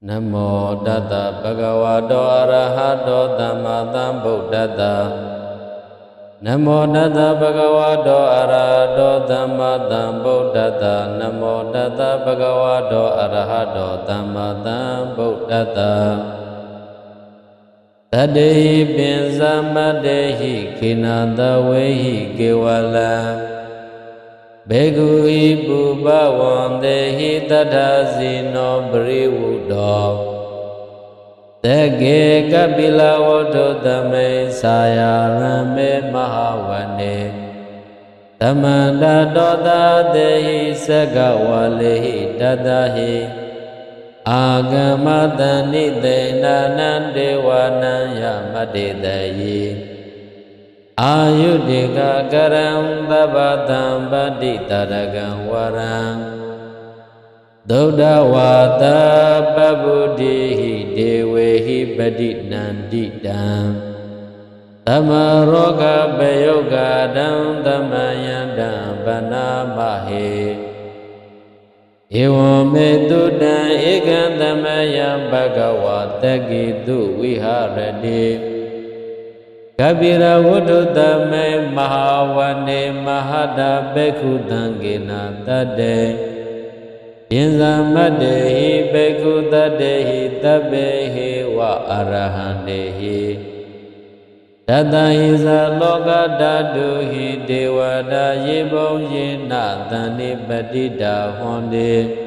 Namo Tassa Bhagavato Arahato Sammasambuddhassa. Namo Tassa Bhagavato Arahato Sammasambuddhassa. Namo Tassa Bhagavato Arahato Sammasambuddhassa. Tadehi Pinsamadehi Kinandavehi Kevala. Bhegui Bhuvavondehi Tadhasino Brivudo. Tege Kapila Vododame Sayarame Mahavane. Tamanda Doda Dehi Sagawalehi Dadahi. Agamadani Dena Devanaya Madidayi. Ayudhika karam babadam baditaragan waram. Dodawata babudihi dewehi badinandidam. Tamaroga bayogadam damayandam banamahe. Ewame dudan egandamayam bhagavata gitu viharade. Kabira Vododame Mahavane Mahada Bhikkhu Dangena Tade Inzamadehi Bhikkhu Tadehi Tabehi Wa Arahandehi Tadahiza Loka Daduhi Devada Yibong Yena Dani Badida Honde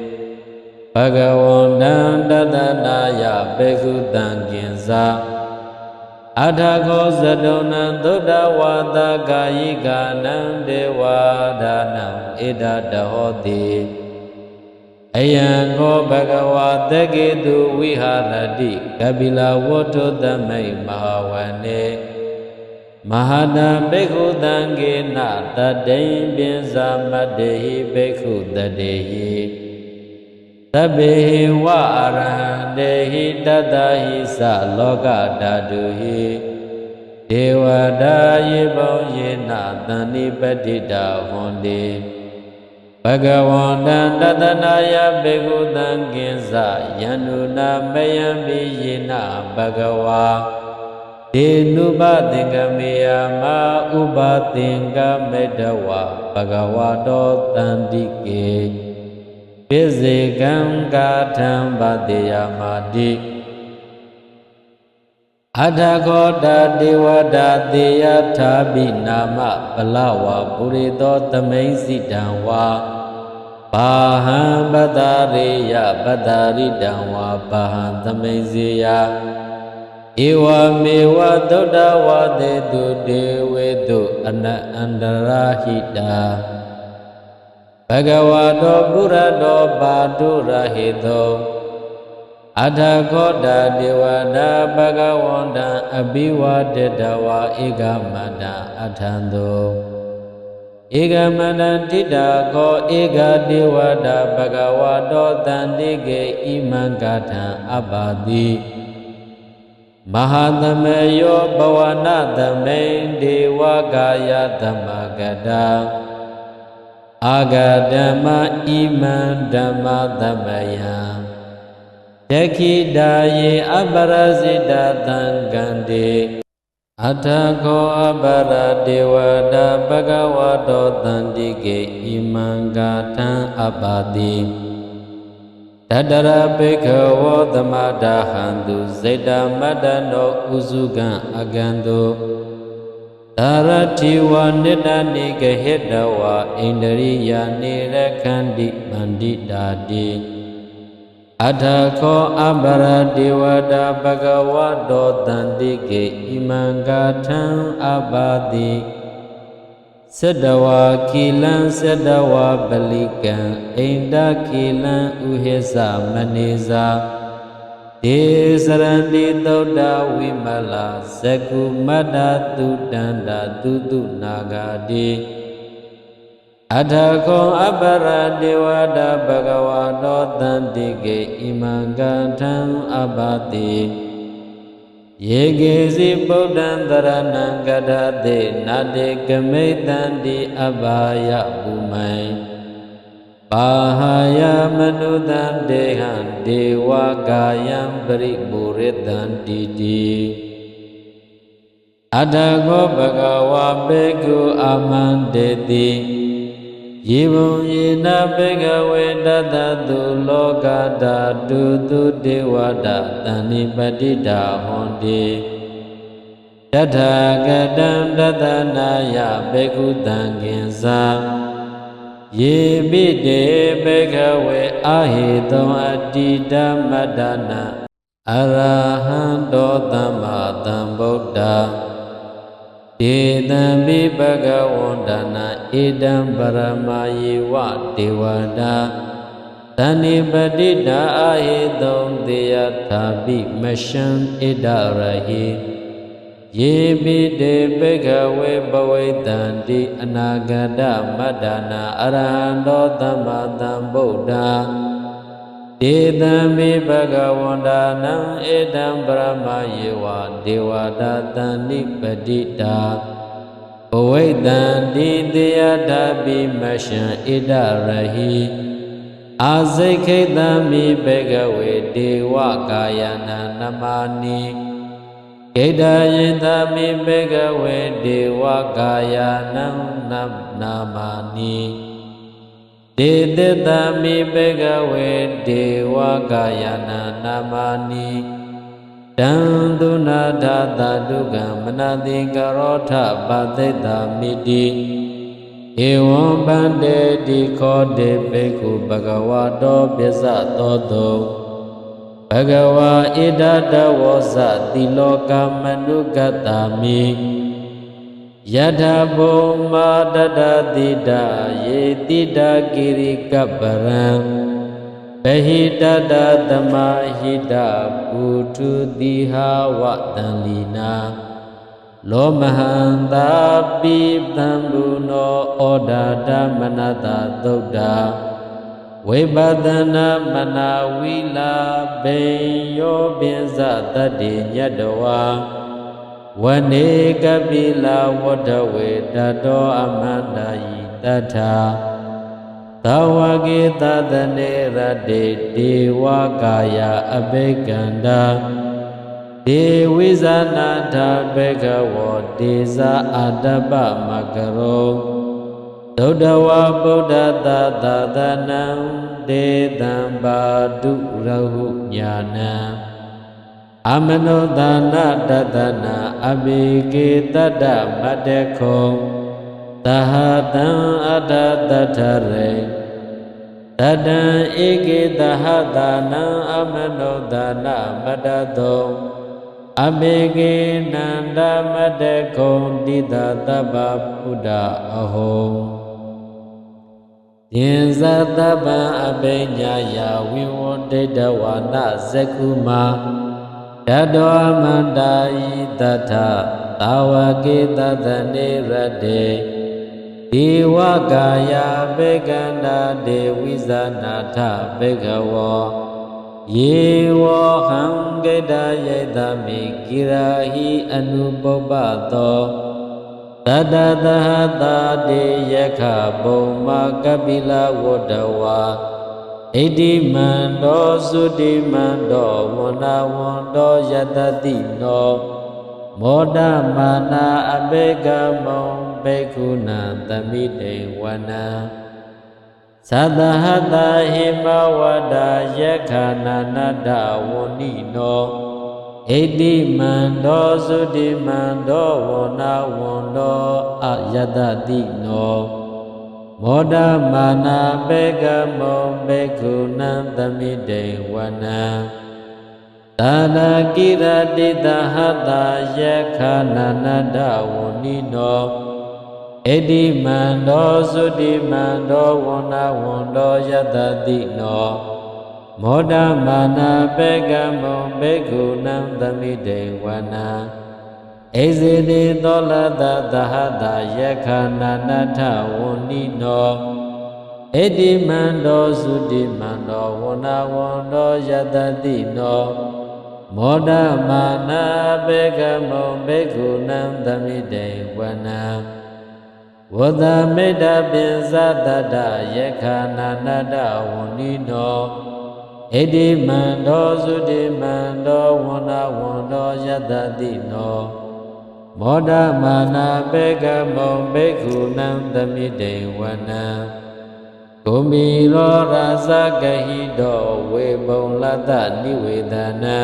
Bhagavandan Dadanaya Bhikkhu Dangenza Adhago Zadona Doda Wada Gayika Nam Devadanam Ida Dahoti Ayango Bhagavata Gitu Viharadi Kabila Voto Damai Mahawane Mahada Bhikkhu Dangena Tadain Binza Madehi Bhikkhu Tadehi Tabehi Wa Arahandehi Tadahi Sa Loka Daduhi Devada Yibong Yena Tani Badida Honde Bhagavandan Dadanaya Bhikkhu Dangenza Yanuna Mayambi Yena Bhagava Denuba Dingameya Ma Uba Dingamedawa Bhagavato Tandike Vizigam Gatam Badiyamadi Adhagoda Devada Deyatabi Nama Balawa Purito Tamaisidamwa Baham Badariya Badaridamwa Baham Tamaiziya Iwa Mewa Dodawa Dedu Dewedu Andarahida Bhagavato Burado Badurahito Adhagoda Devada Bhagavanda Abhivadedawa Igamada Athando Igamada Tidago Iga Devada Bhagavato Tandige Imangata Abadi Mahadameyo Bhavanadame Devagaya Dhammagada Agadama Iman Dhamma Dhammaya Dekidaye Abarazida Dangande Atako Abara Devada Bhagavato Tandige Iman Gatan Abadi Tadara Bhikkhavo Dhammadahandu Zeta Madano Uzugan Agando Taratiwa Nidani Gahedawa Indriya Nirakandi Bandidadi Adhako Abara Devada Bhagavato Tandige Imangatam Abadi Sadawa Kilan Sadawa Balikan Inda Kilan Uhesa Maniza Desarandi Doda Vimala Saku Mada Tudanda Tutu Nagadi Adhako Abara Devada Bhagavato Tandige Imangatam Abadi Yegezi Bodhan Dharanam Gadade Nade Gametandi Abhaya Bhumai ပါဟာယမနုဿံဒေဟံဒေဝကာယံပရိပူရိတံတိတိအတ္တကောဘဂဝါဘေကုအာမန္တေတိယေဘုံယေနဘေကဝေတတတုလောကတာတုတုဒေဝတာတဏိပတိတာဟွန်တိတထာဂတံတတနာယဘေကုတံကင်္စာယေပိတေဘေကဝေအာဟိတောအတ္တိတမတ္တနာအရဟံတောသမ္မာသမ္ဗုဒ္ဓဧတံပိဘဂဝန္တနာဧတံပရမယေဝဒေဝတာသဏိပတိတာအာဟိတုံတေယထာပိမရှံဣဒရဟိယေပိတေဘေကဝေဘဝိတံတိအနာဂတမတ္တနာအရဟံတောသမ္မာသမ္ဗုဒ္ဓဧတံပိဘဂဝန္တနာဧတံပရမယေဝဒေဝတာသဏိပတိတာဘဝိတံတိတေယထာပိမရှံဣဒရဟိအာဇိခိတံမိဘေကဝေဒေဝကာယနာနမာနိဣဒယေတမိဘေကဝေဒေဝကာယနာနာမာနိဒေတတမိဘေကဝေဒေဝကာယနာနာမာနိတံသူနာထသတုကံမနတိကရောထပသိတ္တမိတိဧဝံဗန္တေတိခောတေဘေကုဘဂဝါတောပိစ္ဆသောတောဘဂဝါဣဒတဝောဇတိလောကမနုဂတမိယထဘုံမာတတတိတာယေတိတာကိရိကပရံဘဟိတတသမဟိတပုထုတိဟာဝတံလီနာလောမဟန္တာပိသံဘူနောဩဒါတမနတသုဒ္ဓဝိပဒနာမနာဝိလာဘေယောပိဇတတ္တိညတဝါဝနေကပိလာဝတ္ထဝေတတောအမန္တယိတထာသဝကေသတနေရတေဒေဝကာယအဘိကန္တာဒေဝိဇာနာထဘေကဝောဒေဇာအတ္တပမကရောသုဒ္ဓဝါဗုဒ္ဓတသသနံဒေတံပါတုရဟုညာနံအမနောသနာတတနာအဘိကေတတ္တမတ္တခောသဟတံအတ္တတထရေတတံဧကေသဟတနံအမနောသနာမတ္တသောအဘိကေနန္ဒမတ္တခောတိတသဗ္ဗဗုဒ္ဓအဟောယင်ဇတပံအဘိညာယဝိဝန္တိတဝါနဇကုမာတတောအမန္တာယိတထသာဝကေတသနေရတေဒေဝကာယဘေကန္တာဒေဝိဇာနာထဘေကဝောယေဝဟံကေတယေတမိကိရာဟိအနုပုပ္ပသောတတသဟတာတေယခဘုံမကပိလဝတ္တဝါဣတိမန္တောသုတိမန္တောဝန္နာဝန္တောယတတိနောမောဒမာနာအဘေကမောဘေကုဏံသမိတေဝနာသတဟတာဟိမဝဒယခနာနတဝန္နိနောဣတိမန္တောသုတိမန္တောဝန္နာဝန္တောအယတတိနောမောဒမာနာဘေကမောဘေကုဏံသမိတေဝနာသာနာကိရတိတဟတာယခနာနတဝန္နိနောဣတိမန္တောသုတိမန္တောဝန္နာဝန္တောယတတိနောမောဒမာနာဘေကမောဘေကုဏံသမိတေဝနာဧဇေတိသောလတသဟတာယခနာနထဝန္နိနောဣတိမန္တောသုတိမန္တောဝန္နာဝန္တောယတတိနောမောဒမာနာဘေကမောဘေကုဏံသမိတေဝနာ ဝဒမေတ္တပင်စတတယခာနာနတဝန္ဒီနောဣတိမန္တောသုတိမန္တောဝန္ဒဝန္တောယတတိနောမောဒမာနာဘေကမောဘေကုဏံသမိတေဝနံကုမိရောရာဇဂဟိတောဝေဘုံလတ္တနိဝေဒနံ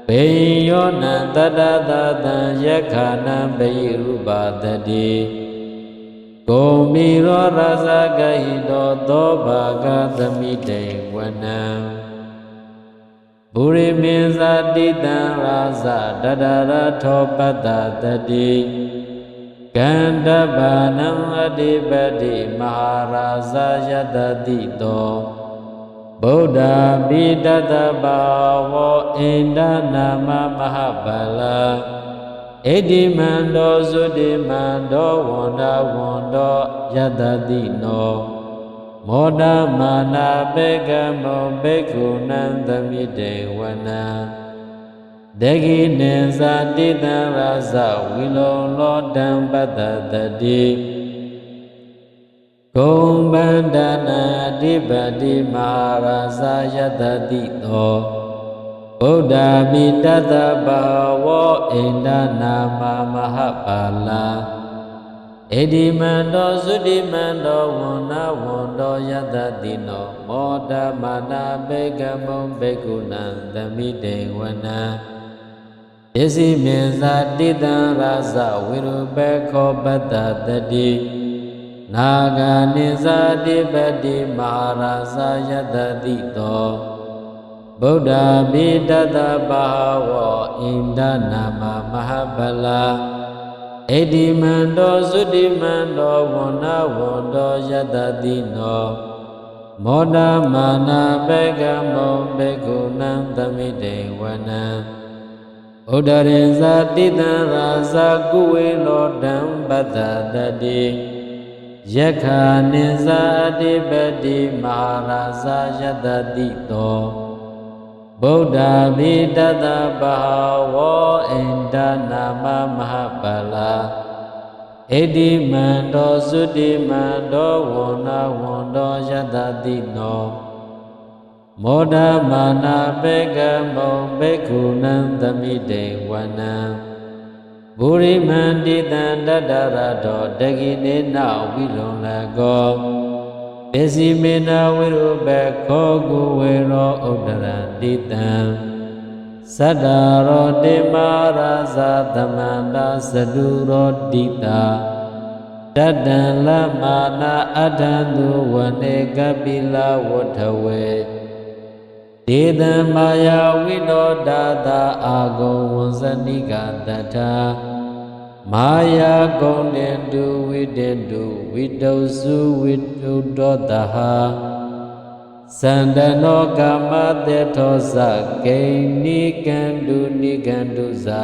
ဘေယောနံတတတတံယခာနံဘေရုပါတတိကုမိရောရာဇဂဟိတောသောဘာဂသမိတေဝနံပုရိမေဇာတိတံရာဇတတရထောပတ္တတတိကန္တဘာနံအတိပတိမဟာရာဇယတတိတောဗုဒ္ဓပိတတဘာဝောဣန္ဒနာမမဟာဗလာဣတိမန္တောသုတိမန္တောဝန္ဒဝန္တောယတတိနောမောဒမာနာဘေကမောဘေကုဏံသမိတေဝနံဒေဂိနေဇာတိတံရာဇဝိလောလောတံပတ္တတတိဂုံဗန္ဒနာအဓိပတိမဟာရာဇယတတိတောဗုဒ္ဓမိတတဘာဝောဣန္ဒနာမမဟာပါလာဣတိမန္တောသုတိမန္တောဝန္ဒဝန္တောယတတိနောမောဒမာနာဘေကမောဘေကုဏံသမိတေဝနံပစ္စည်းမေဇာတိတံရာဇဝိရုပေခောပတ္တတတိနာဂာနိဇာတိပတိမဟာရာဇယတတိတောဗုဒ္ဓပိတတဘာဝောဣန္ဒနာမမဟာဗလာဣတိမန္တောသုတိမန္တောဝန္ဒဝန္တောယတတိနောမောဒမာနာဘေကမောဘေကုဏံသမိတေဝနံဥဒရေဇာတိတံရာဇကုဝေလောတံပတ္တတတိယခာနိဇာတိပတိမဟာရာဇယတတိတောဗုဒ္ဓပိတတဘာဝောဣန္ဒနာမမဟာပါလာဣတိမန္တောသုတိမန္တောဝန္ဒဝန္တောယတတိနောမောဒမာနာဘေကမောဘေကုဏံသမိတေဝနံပုရိမန္တိတံတတရတောတကိနေနဝိလုံလကောပစ္စည်းမေနဝိရုပေခောကုဝေရောဥဒ္ဒရတိတံသတ္တရောတိမာရာဇသမန္တာသတုရောတိတာတတံလမာနာအထံသူဝနေကပိလဝဋ္ဌဝေဒေသမာယာဝိနောဒါတာအာဂုံဝံဇဏိကတထာမာယာဂုံတေတုဝိတေတုဝိတုစုဝိတုတောတဟသန္တနောကမတေထောဇဂိနိကန္တုနိကန္တုဇာ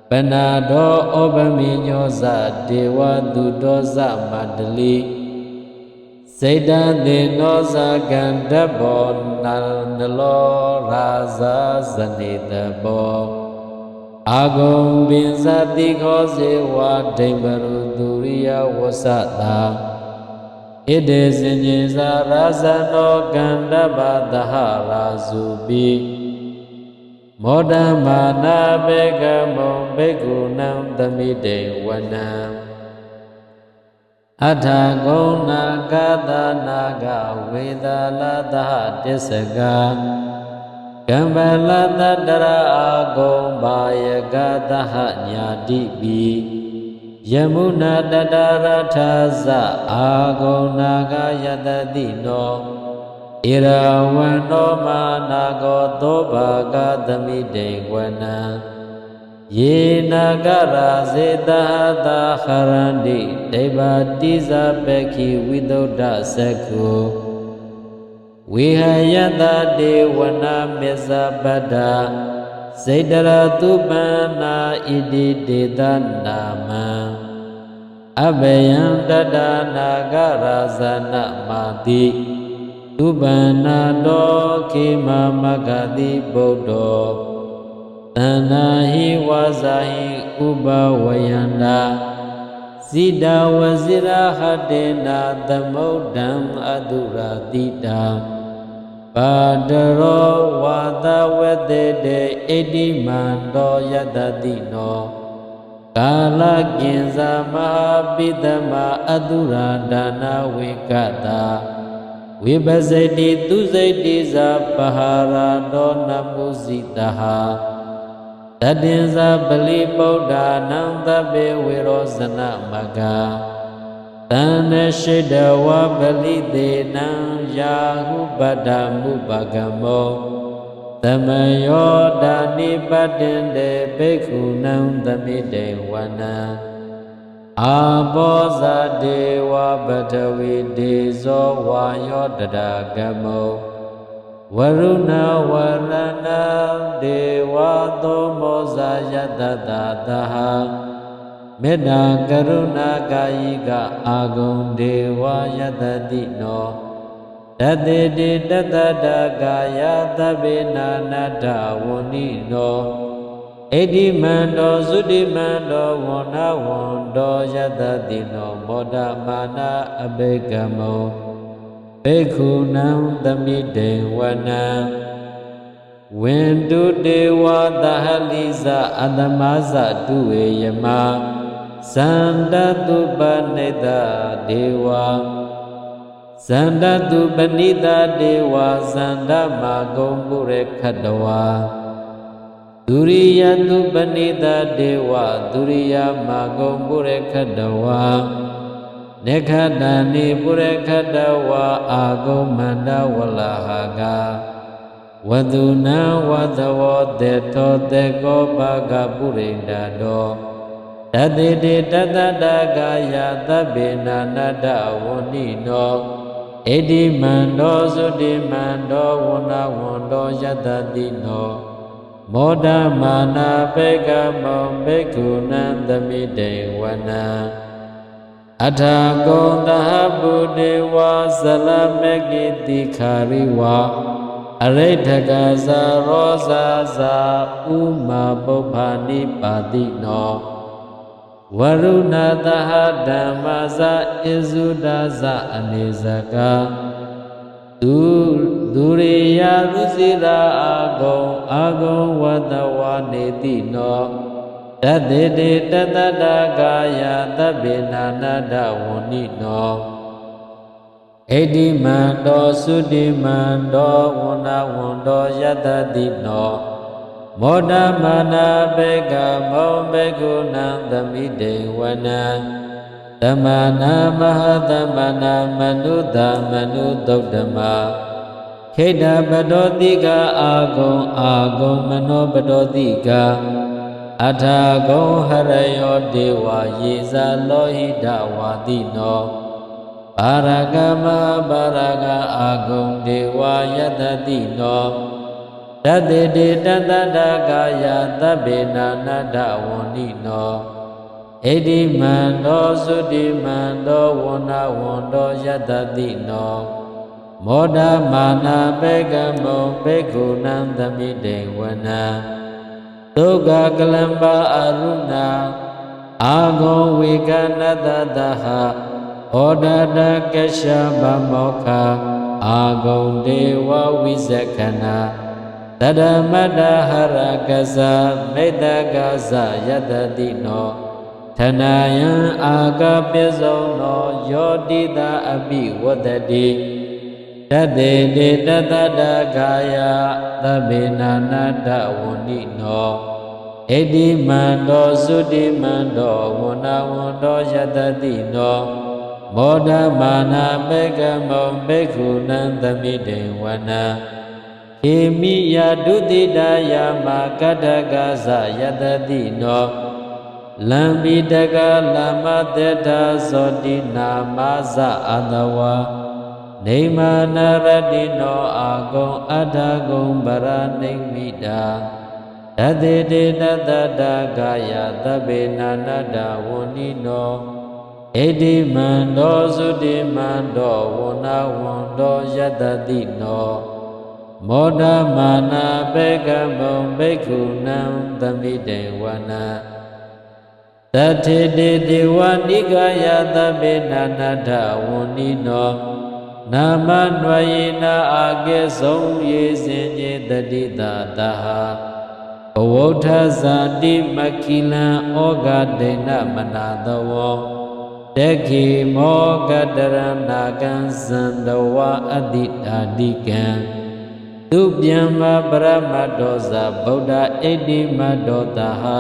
ပနာဒောဩပမိညောဇဒေဝတုတောဇမန္တလိစေတံသေနောဇကန္တဘောနန္ဒလောရာဇဇနိတဘောအာဂုံပင်ဇတိခောဇေဝဒိမ္ဘရုသူရိယဝဆတာဣတေစဉ္ဇေဇာရာဇနောကန္တဗသဟရာစုပိမောဒမာနာဘေကမောဘေကုဏံသမိတေဝနံအထာဂုဏကသနာဂဝေဒလာသတစ္စကကံဗလတတရာအာဂုံဘာယကသညာတိပိယမုနာတတရထာဇအာဂုံနာဂယတတိနောဣရဝံနောမာနာကောသောဘာဂသမိတေဝနံယေနာဂရာဇေတဟတာခရန္တိဒိဗာတိဇပခိဝိသုဒ္ဓသက္ခုဝေဟယတတေဝနာမေဇပတ္တာစေတရတုပန္နာဣတိတေတနာမံအဘယံတတနာဂရာဇနမာတိတုပန္နာတောခေမမဂတိဗုဒ္ဓောတဏ္ဍာဟိဝါဇာဟိဥပဝယန္တာဇ Zida wazira hadena Thamodam adura dita Padaro wada wedede Edimando yadadino Kala ginza mahabidama adura dana wikata Vibazedi tuzedi za pahara dona muzitaha Tadinza bali bodha nanda be wirozana maga Tana shida wa bali dena yahu badamu bagamo Tamayo dani badinde bhikkhu nandamide wana Aboza dewa badawi dezo wayo dadagamo Varuna varana dewa domoza yadadadaha Meda karuna kayiga agung dewa yadadino Dadede dadadagaya tabena nada wunino Edimando sudimando wona wondo yadadino Moda mana abegamo Bhikkhu nandamide wana Wendu dewa dahaliza adamaza duwe yama Sandatu banida dewa Sandatu banida dewa Sandama gombure kadawa Duriyatu banida dewa Duriya magombure kadawa Nekadani pure kadawa Agomanda walahaga Waduna wadawo deto dego baga purinda do Tadede tadadagaya tabena nada wonino Edimando sudimando wona wondo yadadino Moda mana begamo bhikkhu nandamide wana Athagonda budewa salamegiti khariwa Aridhagaza rozaza uma bobhani padino Varuna daha dhammaza izudaza anizaka Duriya ruzira agong wadawa nidino Tadede tadadagaya tabena nada wunino Edimando sudimando wuna wundo yadadino Moda mana begamo bhikkhu nandamide wana Tamana mahadamana manudha manudodama Kheda badodiga agong mano badodiga Athago harayo dewa yeza lohida wadino Paragama baraga agong dewa yadadino Tadede tadadagaya tabena nada wonino Edimando sudimando wona wondo yadadino Moda mana begamo bhikkhu nandamide wana Toga kalamba aruna Ago viganadadaha Odada kesha bamokha Ago dewa vizakana Tadamada haragaza Medagaza yadadino Tanayan aga pezono Yodida abi wadadi Tadede dadadagaya Tabena nada wunino Edimando sudimando Wuna wundo yadadino Moda mana begamo bhikkhu nandamide wana Emi yadudidaya makadagaza yadadino Lambidaga lamadeda zodina maza adawa Neimana radino agong adagong baranimida Tadede dadadagaya tabena nada wunino Edimando sudimando wuna wundo yadadino Moda mana begamo bhikkhu nandamide wana ထေတေဒေဝနိကာယသဗ္ဗေနာနာထဝန္နိနောနာမနွယေနာအာကေဆုံးရေစင်ညေတတိတာတဟာဘဝဋ္ဌဇာတိမခိလံဩဃဒိဏမနာတဝောတခိမောကတရဏကံဇန္တဝအတိတာတိကံသူဗျမ္မာပရမတ္တောဇာဗုဒ္ဓဣတိမတ္တောတဟာ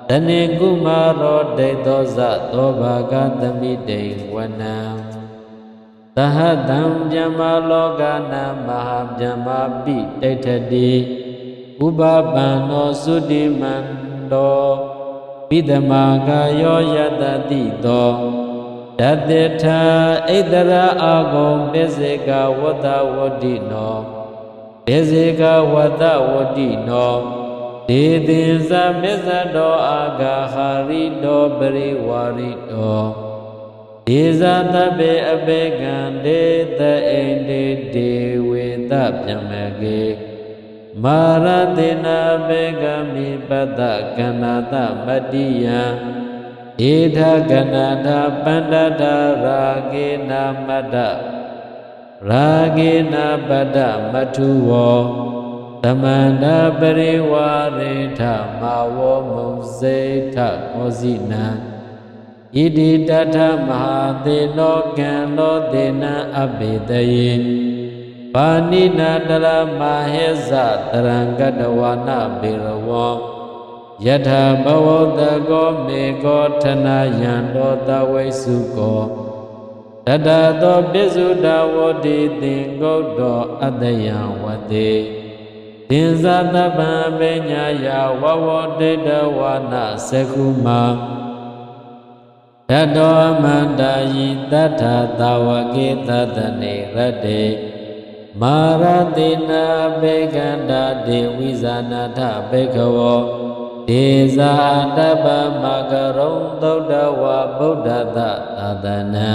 တနေကုမာရောဒိသောဇသောဘာဂသမိတေဝနံသဟတံဗျမ္မာလောကနာမဟာဗျမ္မာပိဋိဋ္ဌတိဥပပန္နောသုတိမန္တောပိဓမာကာယောယတတိသောတတေထာဣတရာအာဂုံပိစေကဝတ္တဝတ္တိနောပိစေကဝတ္တဝတ္တိနောဒေသင်္ဇမစ္ဆတောအာဂါဟာရိတောပရိဝါရိတောဒေဇာတပေအပေကံဒေသအိန္ဒေဒေဝေတပြမကေမာရတေနာဘေကမိပတ္တကဏတမတ္တိယံဧထကဏတာပန္တတာရာဂေနာမတ္တရာဂေနာပတ္တမထုဝောသမန္တပရိဝါရေထမဝောမုစေထကောစီနံဣတိတထမဟာသေနောကံလောသေနံအဘေတယေပါဏိနာတရမဟေဇတရံကတဝနာဘေရဝောယထာဘဝတကောမေကောထနာယံတောတဝိစုကောတတသောပိစုတဝတိသင်္ကုတ်တောအတ္တယံဝတေသင်္ဇတပံပညာယဝဝတေတဝနာသကုမာတတောမန္တယိတထသာဝကေတတနေရတေမာရတိနာဘေကန္တာဒေဝိဇာနာထဘေကဝောဒေဇာတပမကရုံသုဒ္ဓဝဗုဒ္ဓတသာသနာ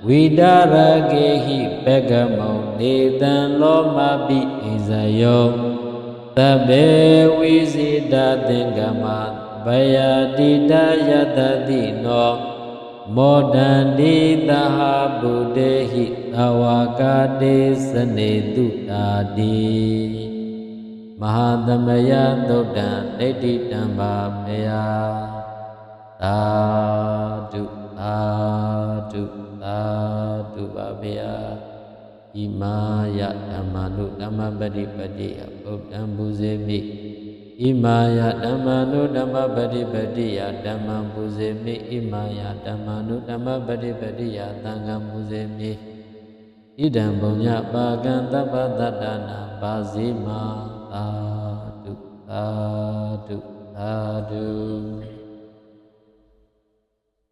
ဝိဒါရကေဟိဘေကမောနေတံလောမပိဣဇယောသဗ္ဗေဝိဇိတသင်္ကမဘယတိတယတတိနောမောဒန္တိသဟဗုတေဟိသဝကာတေစနေတုတာတိမဟာသမယသုတ်တံဒိဋ္ဌိတံပါမေယသာဓုသာဓုသာဓုပါဗျာဣမာယဓမ္မာနုဓမ္မပတိပတိယဗုဒ္ဓံပူဇေမိဣမာယဓမ္မာနုဓမ္မပတိပတိယဓမ္မံပူဇေမိဣမာယဓမ္မာနုဓမ္မပတိပတိယသံဃံပူဇေမိဣဒံဘုံညပါကံတပ္ပတ္တနာပါဇိမာသာဓုသာဓုသာဓု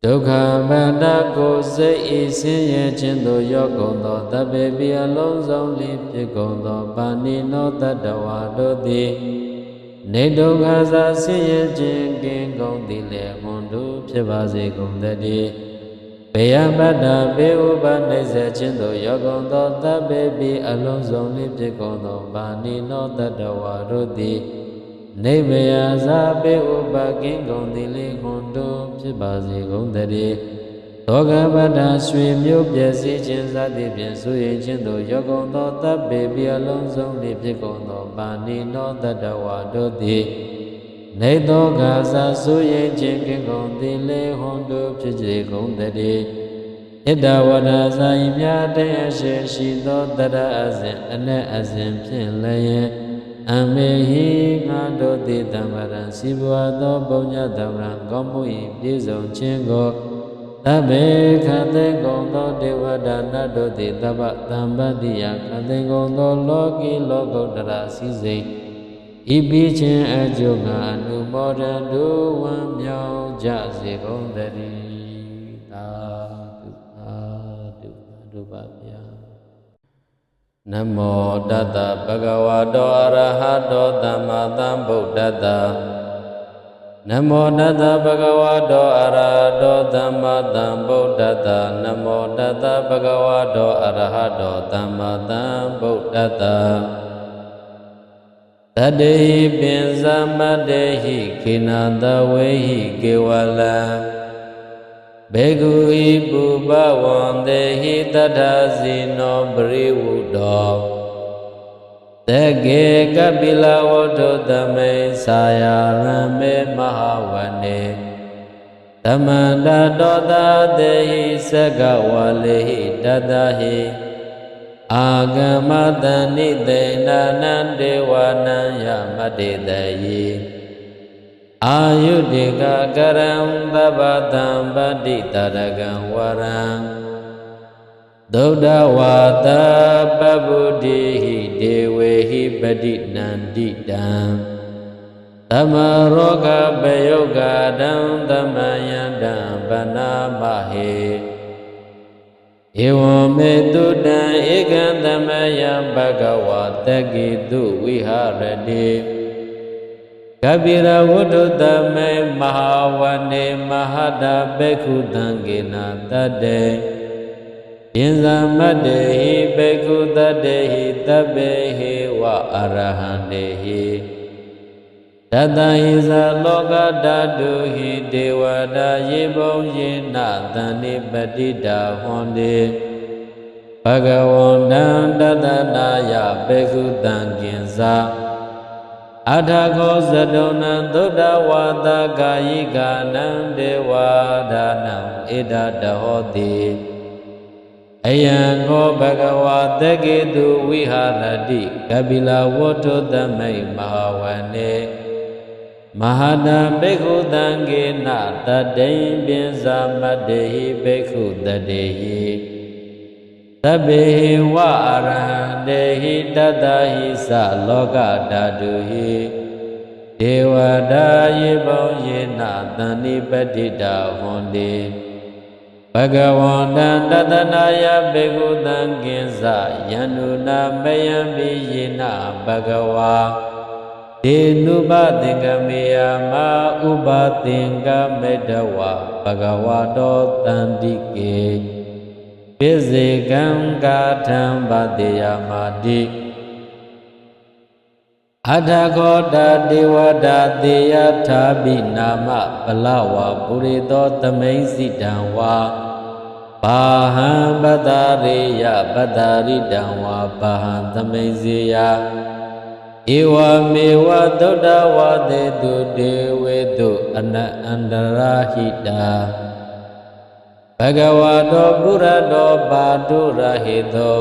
ဒုက္ခဗန္တကိုစိတ်ဤဆင်းရဲခြင်းသို့ရောက်ကုန်သောတပ္ပေပိအလုံးစုံလျင်ဖြစ်ကုန်သောပါဏိနောတတ္တဝါတို့သည်နေဒုက္ခသာဆင်းရဲခြင်းကင်းကုန်သည်လေမွန်တို့ဖြစ်ပါစေကုန်သတည်းဘေယပတ္တဘေဥပနိစ္စခြင်းသို့ရောက်ကုန်သောတပ္ပေပိအလုံးစုံလျင်ဖြစ်ကုန်သောပါဏိနောတတ္တဝါတို့သည်နေမယဇာပေဥပကင်းကုန်သည်လေမွန်တို့ဖြစ်ပါစေကုန်သတည်းသောကပတ္တရွှေမျိုးပြည့်စည်ခြင်းစသည်ဖြင့်ဆိုရင်ခြင်းသို့ရောက်ကုန်သောတပ္ပေပိအလုံးစုံလျင်ဖြစ်ကုန်သောပါဏိနောတတ္တဝါတို့သည်နေသောကသာဆိုရင်ခြင်းကင်းကုန်သည်လေဟွန်တို့ဖြစ်စေကုန်သတည်းဣတဝရဇာယမြတ်တဲ့အရှိရှိသောတရအစဉ်အနက်အစဉ်ဖြင့်လည်းအမေဟိငါတို့သည်တမ္ပရံစီဘဝသောဘုံညတမ္ပရံကောင်းမှု၏ပြည့်စုံခြင်းကိုသဗ္ဗေခသေကုန်သောဒေဝဒနာတို့သည်သဗ္ဗတံပတ္တိယခသေကုန်သောလောကီလောကုတ္တရာစည်းစိမ်ဤပြီးခြင်းအကျိုးငါအနုမောဒံဒုဝံမြောက်ကြစေကုန်သတည်းသာဓုသာဓုဒုပါဗျာနမောတတ္တဗဂဝတောအရဟတောသမ္မာသမ္ဗုဒ္ဓတ္တနမောတတ္တဗဂဝတောအရဟတောသမ္မာသမ္ဗုဒ္ဓတ္တနမောတတ္တဗဂဝတောအရဟတောသမ္မာသမ္ဗုဒ္ဓတ္တ Tadehi Pinsamadehi Kinandawehi Kewalam Begui Bubawandehi Tadazino Briwudo Tege Kapila Vododame Sayarame Mahawane Tamanda Doda Dehi Sagawalehi Dadahi Agamadani Dena Devanaya Madidayi Ayudika Garam Babadam Baditaragan Waram Dodawata Babudihi Dewehi Baditnandidam Tamaroga Bayogadam Damayadam Banamahe Evam Medudan Egandamaya Bhagavata Gitu Viharade Kabira Vodudame Mahawane Mahada Bekudangena Tade Inzamadehi Bekudadehi Tabehi Wa Arahandehi Tadahiza Loga Daduhi Dewada Yibong Yina Dani Badida Honde Bhagawandan Dadanaya Bekudanginza Adhago Zadona Doda Wada Gayiga Nam Dewadanam Ida Dahodi Ayango Bhagavata Gitu Viharadi Kabila Voto Damai Mahawane Mahada Bhikkhu Dangena Tadain Binza Madehi Bhikkhu Dadehi Tabehi Wa Arahandehi Dadahi Sa Loka Daduhi Devada Yibong Yena Dani Badida Honde Bhagavandan Dadanaya Bhikkhu Danginza Yanuna Mayambi Yena Bhagava Denuba Dingameya Ma Uba Dingamedawa Bhagavato Tandike Bizigam Gatam Badiyamadi Adhagoda Devada Deya Tabinama Balawa Purito Tamaisidamwa Baham Badariya Badaridamwa Baham Tamaiziya Ewa mewa doda wade du dewe du andarahida Bhagavado burado badurahido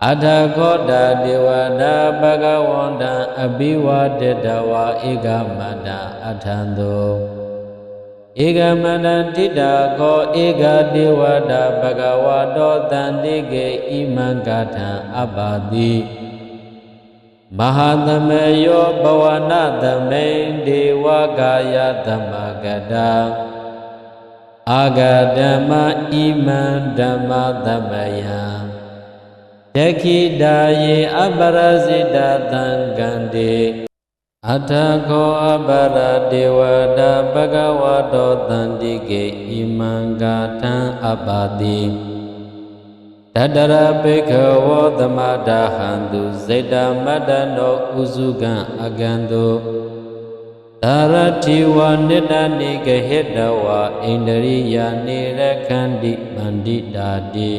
Adhagoda devada bhagavanda abiwadedawa igamada adhando Igamada didago iga devada bhagavado dandige imangatha abadi Mahadameyo Bhavanadame Devagaya Dhammagada Agadama Iman Dhammadhamaya Dekidaye Abarazida Dangande Atako Abara Devada Bhagavado Dandige Iman Gatan Abadi Tadara Bhikkhavo Dhammada Handu Zeta Madano Uzugan Agando Taratiwa Nidani Gahedawa Indriya Nirakandi Mandidadi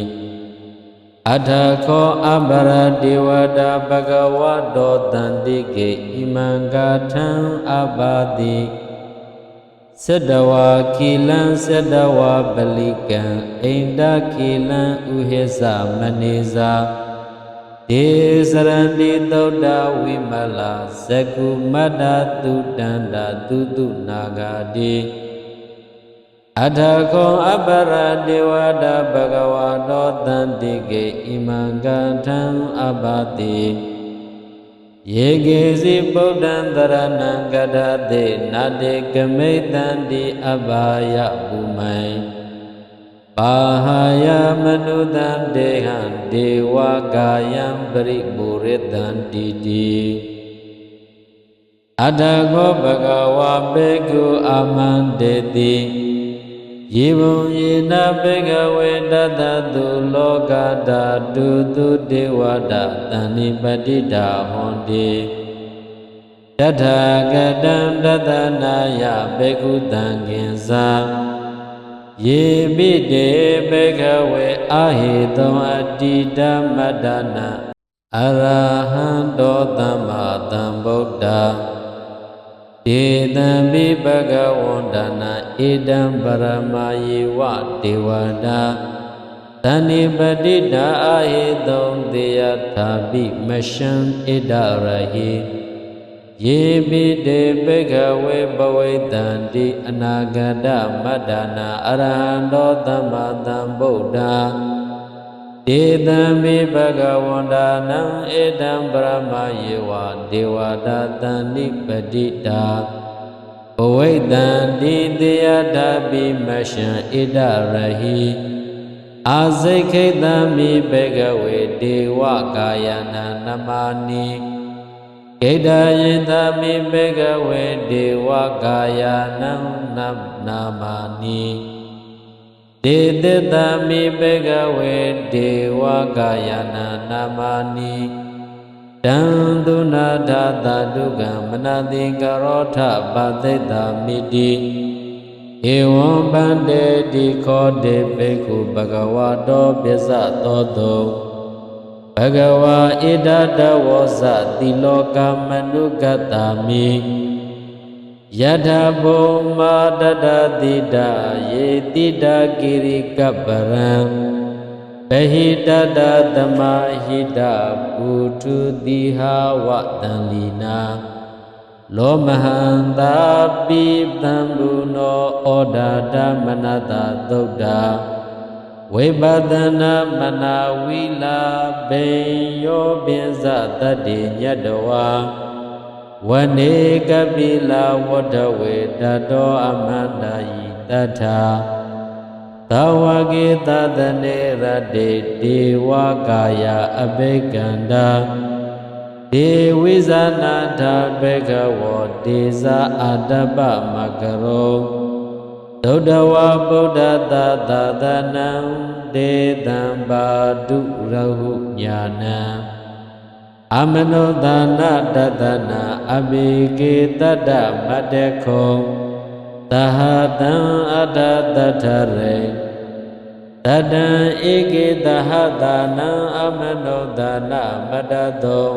Adhako Abara Devada Bhagavado Dandige Imangatan Abadi Sadawa Kilan Sadawa Balikan Inda Kilan Uhesa Maniza Desarandi Doda Wimala Saku Mada Tudanda Tutu Nagadi Adhako Abara Devada Bhagavado Dandige Imangatan Abadi Yegezi Bodhandaranam Gadade Nade Gametandi Abhaya Bhumai Bahaya Manudam Dehan Dewa Gayam Pariburitan Didi Adhago Bhagava Bhikkhu Amandeti Yibung Yena Bhagave Dadadu Loka Dadu Devada Tani Badida Hondi ယထာကတံတသနာယဘေကုတံကင်္စာယေပိတေဘေကဝေအာဟိတောအတ္တိတမတ္တနာအရဟံတောသမ္မာသမ္ဗုဒ္ဓဒေသံပိဘဂဝန္တနာဣဒံပရမယေဝဒေဝတာသဏိပတိတာအာဟိတောသေယထာပိမရှံဣဒရဟိယေပိတေဘေကဝေဘဝိတံတိအနာဂတမတ္တနာအရဟံတောသမ္မာသမ္ဗုဒ္ဓဒေသံပိဘဂဝန္တနာဣဒံပရမယေဝဒေဝတာသဏိပတိတာဘဝိတံတိသေယထာပိမရှံဣဒရဟိအာဇိခိတံမိဘေကဝေဒေဝကာယနာနမာနိဣဒယိတမိဘေကဝေဒေဝကာယနာနာမာနိဒေသတမိဘေကဝေဒေဝကာယနာနာမာနိတံသုနာထသတုကံမနတိကရောထပသိတ္တမိတိဧဝံဗန္တေတိခောတေဘေကုဘဂဝါတောပစ္စသောတောဘဂဝါဣဒတဝောဇတိလောကမနုဂတမိယထဘုံမာတတတိတာယေတိတာကိရိကပ္ပရံဘဟိတတသမဟိတပုထုတိဟာဝတံလီနာလောမဟန္တာပိသံဘူနောဩဒါတမနတသုဒ္ဓဝိပဿနာမနာဝိလာဘေယောပိစတတ္တိညတဝါဝနေကပိလာဝတ္တဝေတတောအမန္တယိတထာသဝကေသတနေရတေဒေဝကာယအဘိကန္တာဒေဝိဇာနာထဘေကဝောဒေဇာအတ္တပမကရောဒုဒ္ဓဝဗုဒ္ဓသာသသနံဒေသံပါတုရဟုညာနံအမနောဒါနတတနာအဘိကေတတ္တမတ္တခောသဟတံအတ္တတထရေတတံဧကေသဟတာနံအမနောဒါနမတ္တသော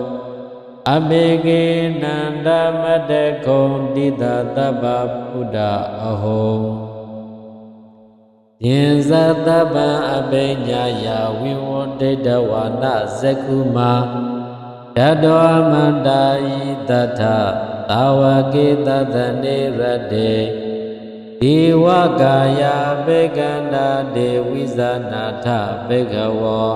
အဘိကေနန္ဒမတ္တခောတိတသဗ္ဗဗုဒ္ဓအဟောယင်ဇတပံအဘိညာယဝိဝန္တိတဝါနဇကုမာတတောအမန္တာယိတထသာဝကေတသနေရတေဒေဝကာယဘေကန္တာဒေဝိဇာနာထဘေကဝော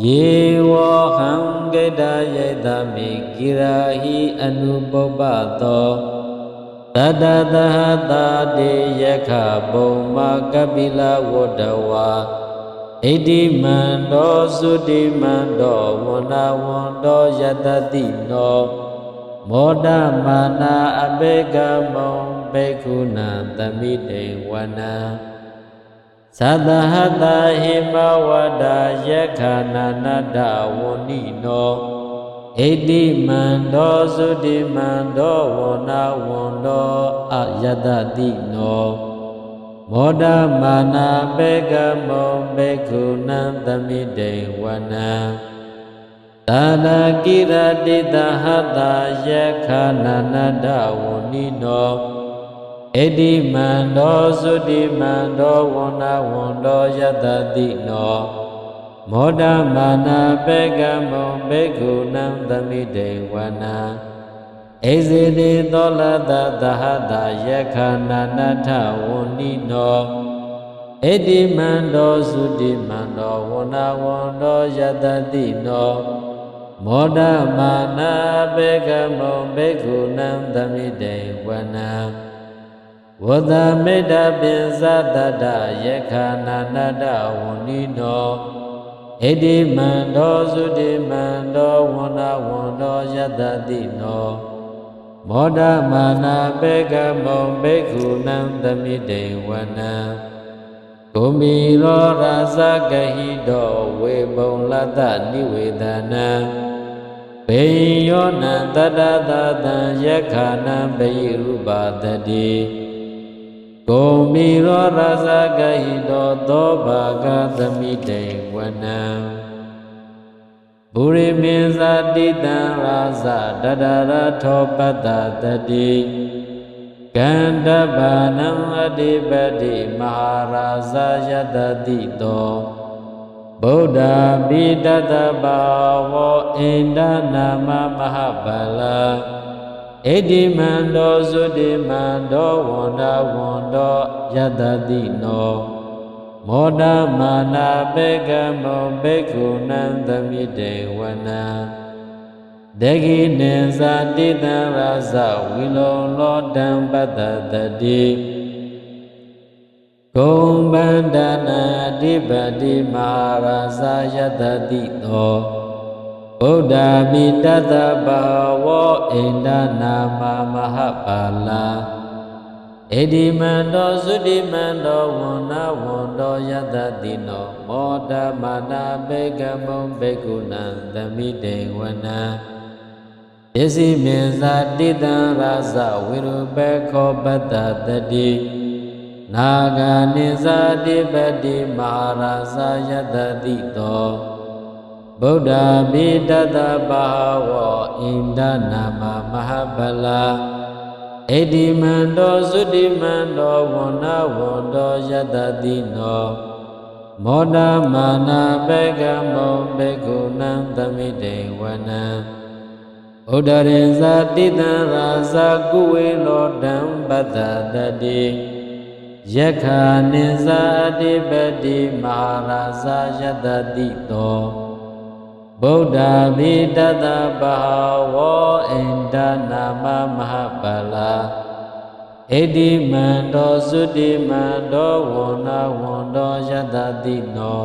ယေဝဟံကေတယေတမိကိရာဟိအနုပုပ္ပသောတတသဟတာတေယခဘုံမကပိလဝတ္တဝါဣတိမန္တောသုတိမန္တောဝန္နာဝန္တောယတတိနောမောဒမာနာအဘေကမောဘေကုဏံသမိတေဝနာသတဟတာဟိမဝဒ္ဒယခနာနတဝန္နိနောဣတိမန္တောသုတိမန္တောဝန္နာဝန္တောအယတတိနောမောဒမာနာဘေကမောဘေကုဏံသမိတေဝနာသာဒကိရတိတဟတာယခနာနတဝန္နိနောဣတိမန္တောသုတိမန္တောဝန္နာဝန္တောယတတိနောမောဒမာနာဘေကမောဘေကုဏံသမိတေဝနာဣဇေတိသောလတသဟတာယခနာနထဝန္နိနောဣတိမန္တောသုတိမန္တောဝန္နာဝန္တောယတတိနောမောဒမာနာဘေကမောဘေကုဏံသမိတေဝနာဝဒမေတ္တပိစတတယခနာနတဝန္နိနောဣတိမန္တောသုတိမန္တောဝန္နာဝန္တောယတတိနောမောဒမာနာဘေကမောဘေကုဏံသမိတေဝနာကုမိရောရာဇဂဟိတောဝေဘုံလတ္တနိဝေဒနံဘ ဘေယောနံတတတတံယက္ခဏံဘိရုပါတတိဂုံမီရောရဇဂဟိတောသောဘာဂသမိတေဝနံပုရိမေဇာတိတံရာဇတတရထောပတ္တတတိကန္တဘာနံအတိပတိမဟာရာဇယတတိတောဗုဒ္ဓပိတတဘာဝောဣန္ဒနာမမဟာဗလာဣတိမန္တောသုတိမန္တောဝန္ဒဝန္တောယတတိနောမောဒမာနာဘေကမောဘေကုဏံသမိတေဝနံဒေဂိနေဇာတိတံရာဇဝိလောလောတံပတ္တတတိဂုံဗန္ဒနာအဓိပတိမဟာရာဇယတတိတောဗုဒ္ဓမိတတဘာဝောဣန္ဒနာမမဟာပါလာဣတိမန္တောသုတိမန္တောဝန္နဝန္တောယတတိနောမောဒမာနာဘေကမုံဘေကုဏံသမိတေဝနံပစ္စည်းမေဇာတိတံရာဇဝိရုပေခောပတ္တတတိနာဂာနိဇာတိပတိမဟာရာဇယတတိတောဗုဒ္ဓမိတတဘာဝောဣန္ဒနာမမဟာဗလာဣတိမန္တောသုတိမန္တောဝန္နဝန္တောယတတိနောမောဒမာနာဘေကမောဘေကုဏံသမိတေဝနံဥဒရေဇာတိတံရာဇကုဝေလောတံပတ္တတတိယက္ခနိဇာတိပတိမဟာရာဇယတတိတောဗုဒ္ဓမိတတဘာဝောဣန္ဒနာမမဟာပါလာဣတိမန္တောသုတိမန္တောဝန္နဝန္တောယတတိနော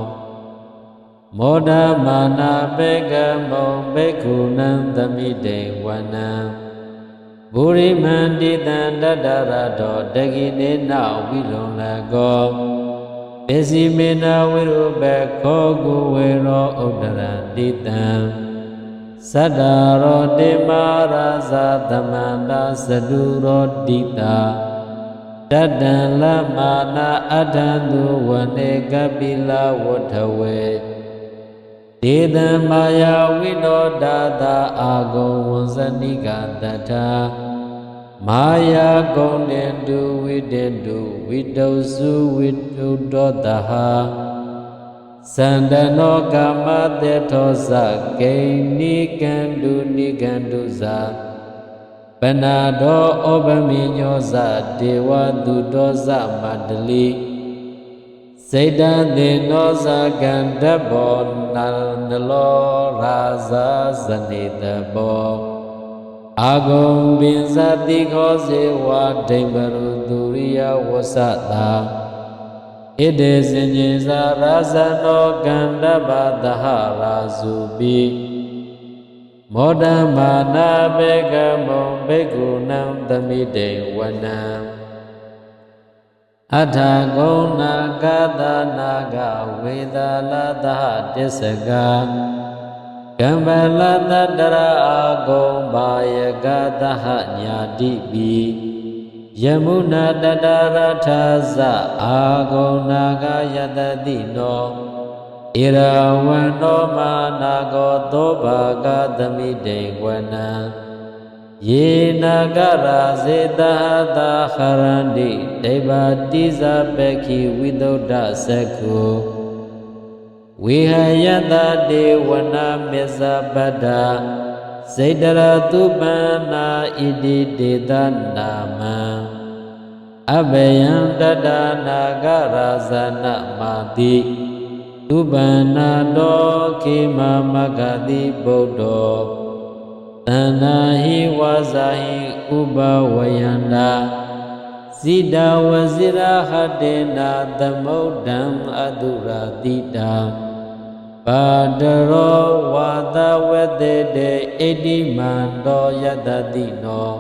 မောဒမာနာဘေကမောဘေကုဏံသမိတေဝနံဗုရိမန္တိတံတတရတောတကိနေနဝိလုံလကောပစ္စည်းမေနဝိရုပေခောကုဝေရောဥဒရန္တိတံသတ္တရောတိမာရာဇသမန္တာသတုရောတိတာတတံလမာနာအထံသူဝနေကပိလဝထဝေဒေသမာယာဝိနောဒါတာအာဂုံဝဇဏိကတထာမာယာဂုံတေတုဝိတေတုဝိတုစုဝိတုတောတဟသန္တနောကမတေထောဇဂိဏိကန္တုနိကန္တုဇာပနာဒောဩပမိညောဇဒေဝတုတောဇမန္တလိစေတံသေနောဇကန္တဘောနန္ဒလောရာဇဇနိတဘောအာဂုံပင်ဇတိခောဇေဝဒိမ္ဘရုသူရိယဝဆတာဣတေစဉ္ဇေဇာရာဇနောကန္တဗသဟရာဇုပိမောဒမာနာဘေကမောဘေကုဏံသမိတေဝနံအထာဂုဏကသနာဂဝေဒလာသတစ္စကကမ္ဗလတတရာအာဂုံဘာယကသညာတိပိယမုနာတတရထာဇအာဂုဏနာဂယတတိနောဣရဝံနောမာနာကောသောဘာဂသမိတေဝနံယေနာဂရာဇေတဟတာခရန္တိဒိဗ္ဗတိဇပခိဝိသုဒ္ဓသက္ခုဝေဟယတတေဝနာမေဇပတ္တာစေတရတုပန္နာဣတိတေတနာမံအဘယံတတနာဂရာဇနမာတိတုပန္နာတောခေမမဂတိဗုဒ္ဓောတဏ္ဍာဟိဝါဇာဟိဥပဝယန္တာဇိတဝဇိရဟတေနာသမုဒ္ဒံအတုရာတိတာပါတရောဝါသဝတေတေဣတိမန္တောယတတိနော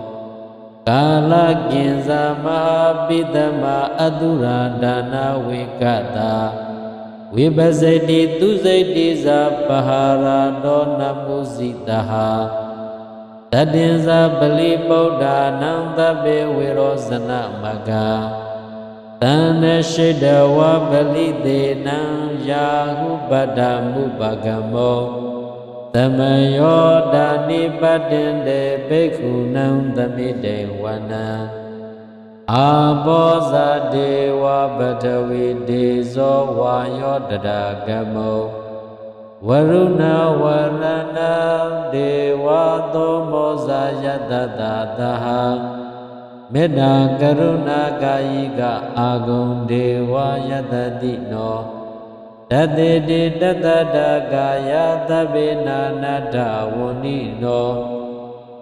ကာလကိဉ္စမဟာပိတမအတုရာဒါနဝေကတာ ဝိပစိတိသူစိတိဇာပဟာရာတောနမုဇိတဟာတတင်္ဇာပလိပုဒ္ဓာနံသဗ္ဗေဝေရောဇနမဂ္ဂတန္နရှိတဝပလိသေနံယာဟုပတ္တမုပကမောသမယောဒာနိပတ္တင်တေဘိက္ခုနံသမိတေဝနံအာဘောဇာဒေဝပထဝီဒေဇောဝါယောတရာကမောဝရုဏဝရဏဒေဝသောမောဇာယတတသဟမေတ္တာကရုဏာကာယိကအာဂုံဒေဝယတတိနောတတေတိတတတကာယသဗ္ဗေနာနာတဝန္နိနော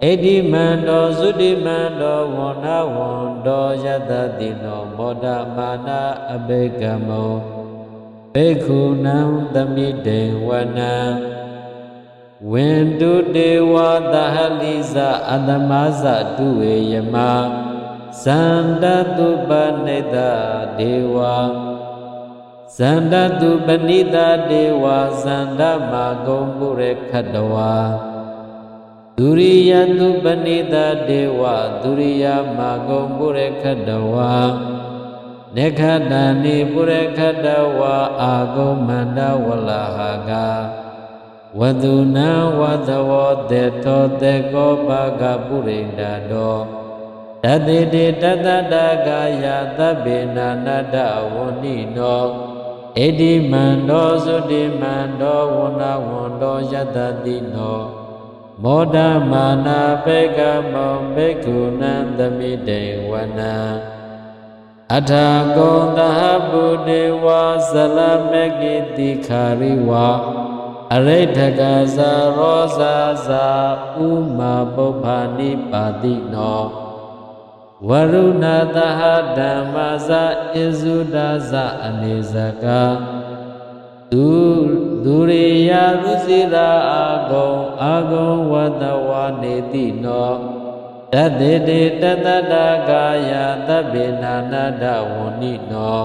ဣတိမန္တောသုတိမန္တောဝန္နဝန္တောယတတိနောမောဒမာနာအဘိကမောဘိက္ခုနံသမိတေဝနံဝန္တုတေဝသဟလိဇအတမဇတုဝေယမဇန္တတုပနိတဒေဝဇန္တတုပနိတဒေဝဇန္တမဂုံပုရခတဝါဒုရိယတုပနိတဒေဝဒုရိယမဂုံပုရခတဝါနေခတနိပုရခတဝါအာဂုံမန္တဝလဟာကဝတုနံဝသဝတေတောတေကောပါကပုရိန္ဒတောတတိတိတတတကာယသဗ္ဗေနာနာတဝန္နိနောဣတိမန္တောသုတိမန္တောဝန္နဝန္တောယတတိနောမောဒမာနာဘေကမောဘိက္ခုနံသမိတေဝနံအထာဂုံတဟပုဒေဝဇလမေကိတိခာရိဝါအရိဋ္ဌကဇာရောဇာဇာဥမာပုပ္ပာနိပါတိနောဝရုဏတဟဓမ္မဇာဣဇုဒဇာအနေဇကာဒုရိယရုစီရာအာဂုံဝတဝနေတိနောတတေတေတတတကာယသဗ္ဗေနာနာတဝန္နိနော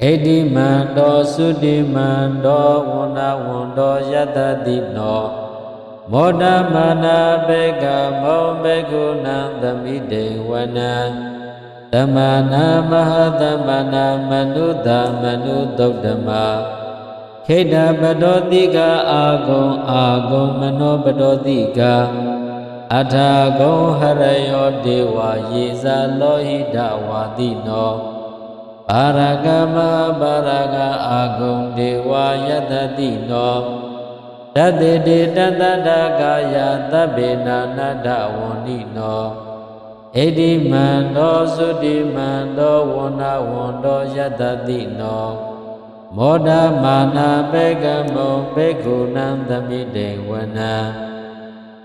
ဣတိမန္တောသုတိမန္တောဝန္နဝန္တောယတတိနောမောဒမာနာဘေကမောဘေကုဏံသမိတေဝနံသမနာမဟာသမနာမနုဿမနုသုတ်တမခိတပတောတိကအာဂုံမနောပတောတိကအထာဂုံဟရယောဒေဝယေဇာလောဟိတဝါတိနောပါရကမပါရကအာဂုံဒေဝယတတိနောတတေတေတတတကာယသဗ္ဗေနာနာတဝန္နိနောဣတိမန္တောသုတိမန္တောဝန္နဝန္တောယတတိနောမောဒမာနာဘေကမောဘေက္ခုနံသမိတေဝနံ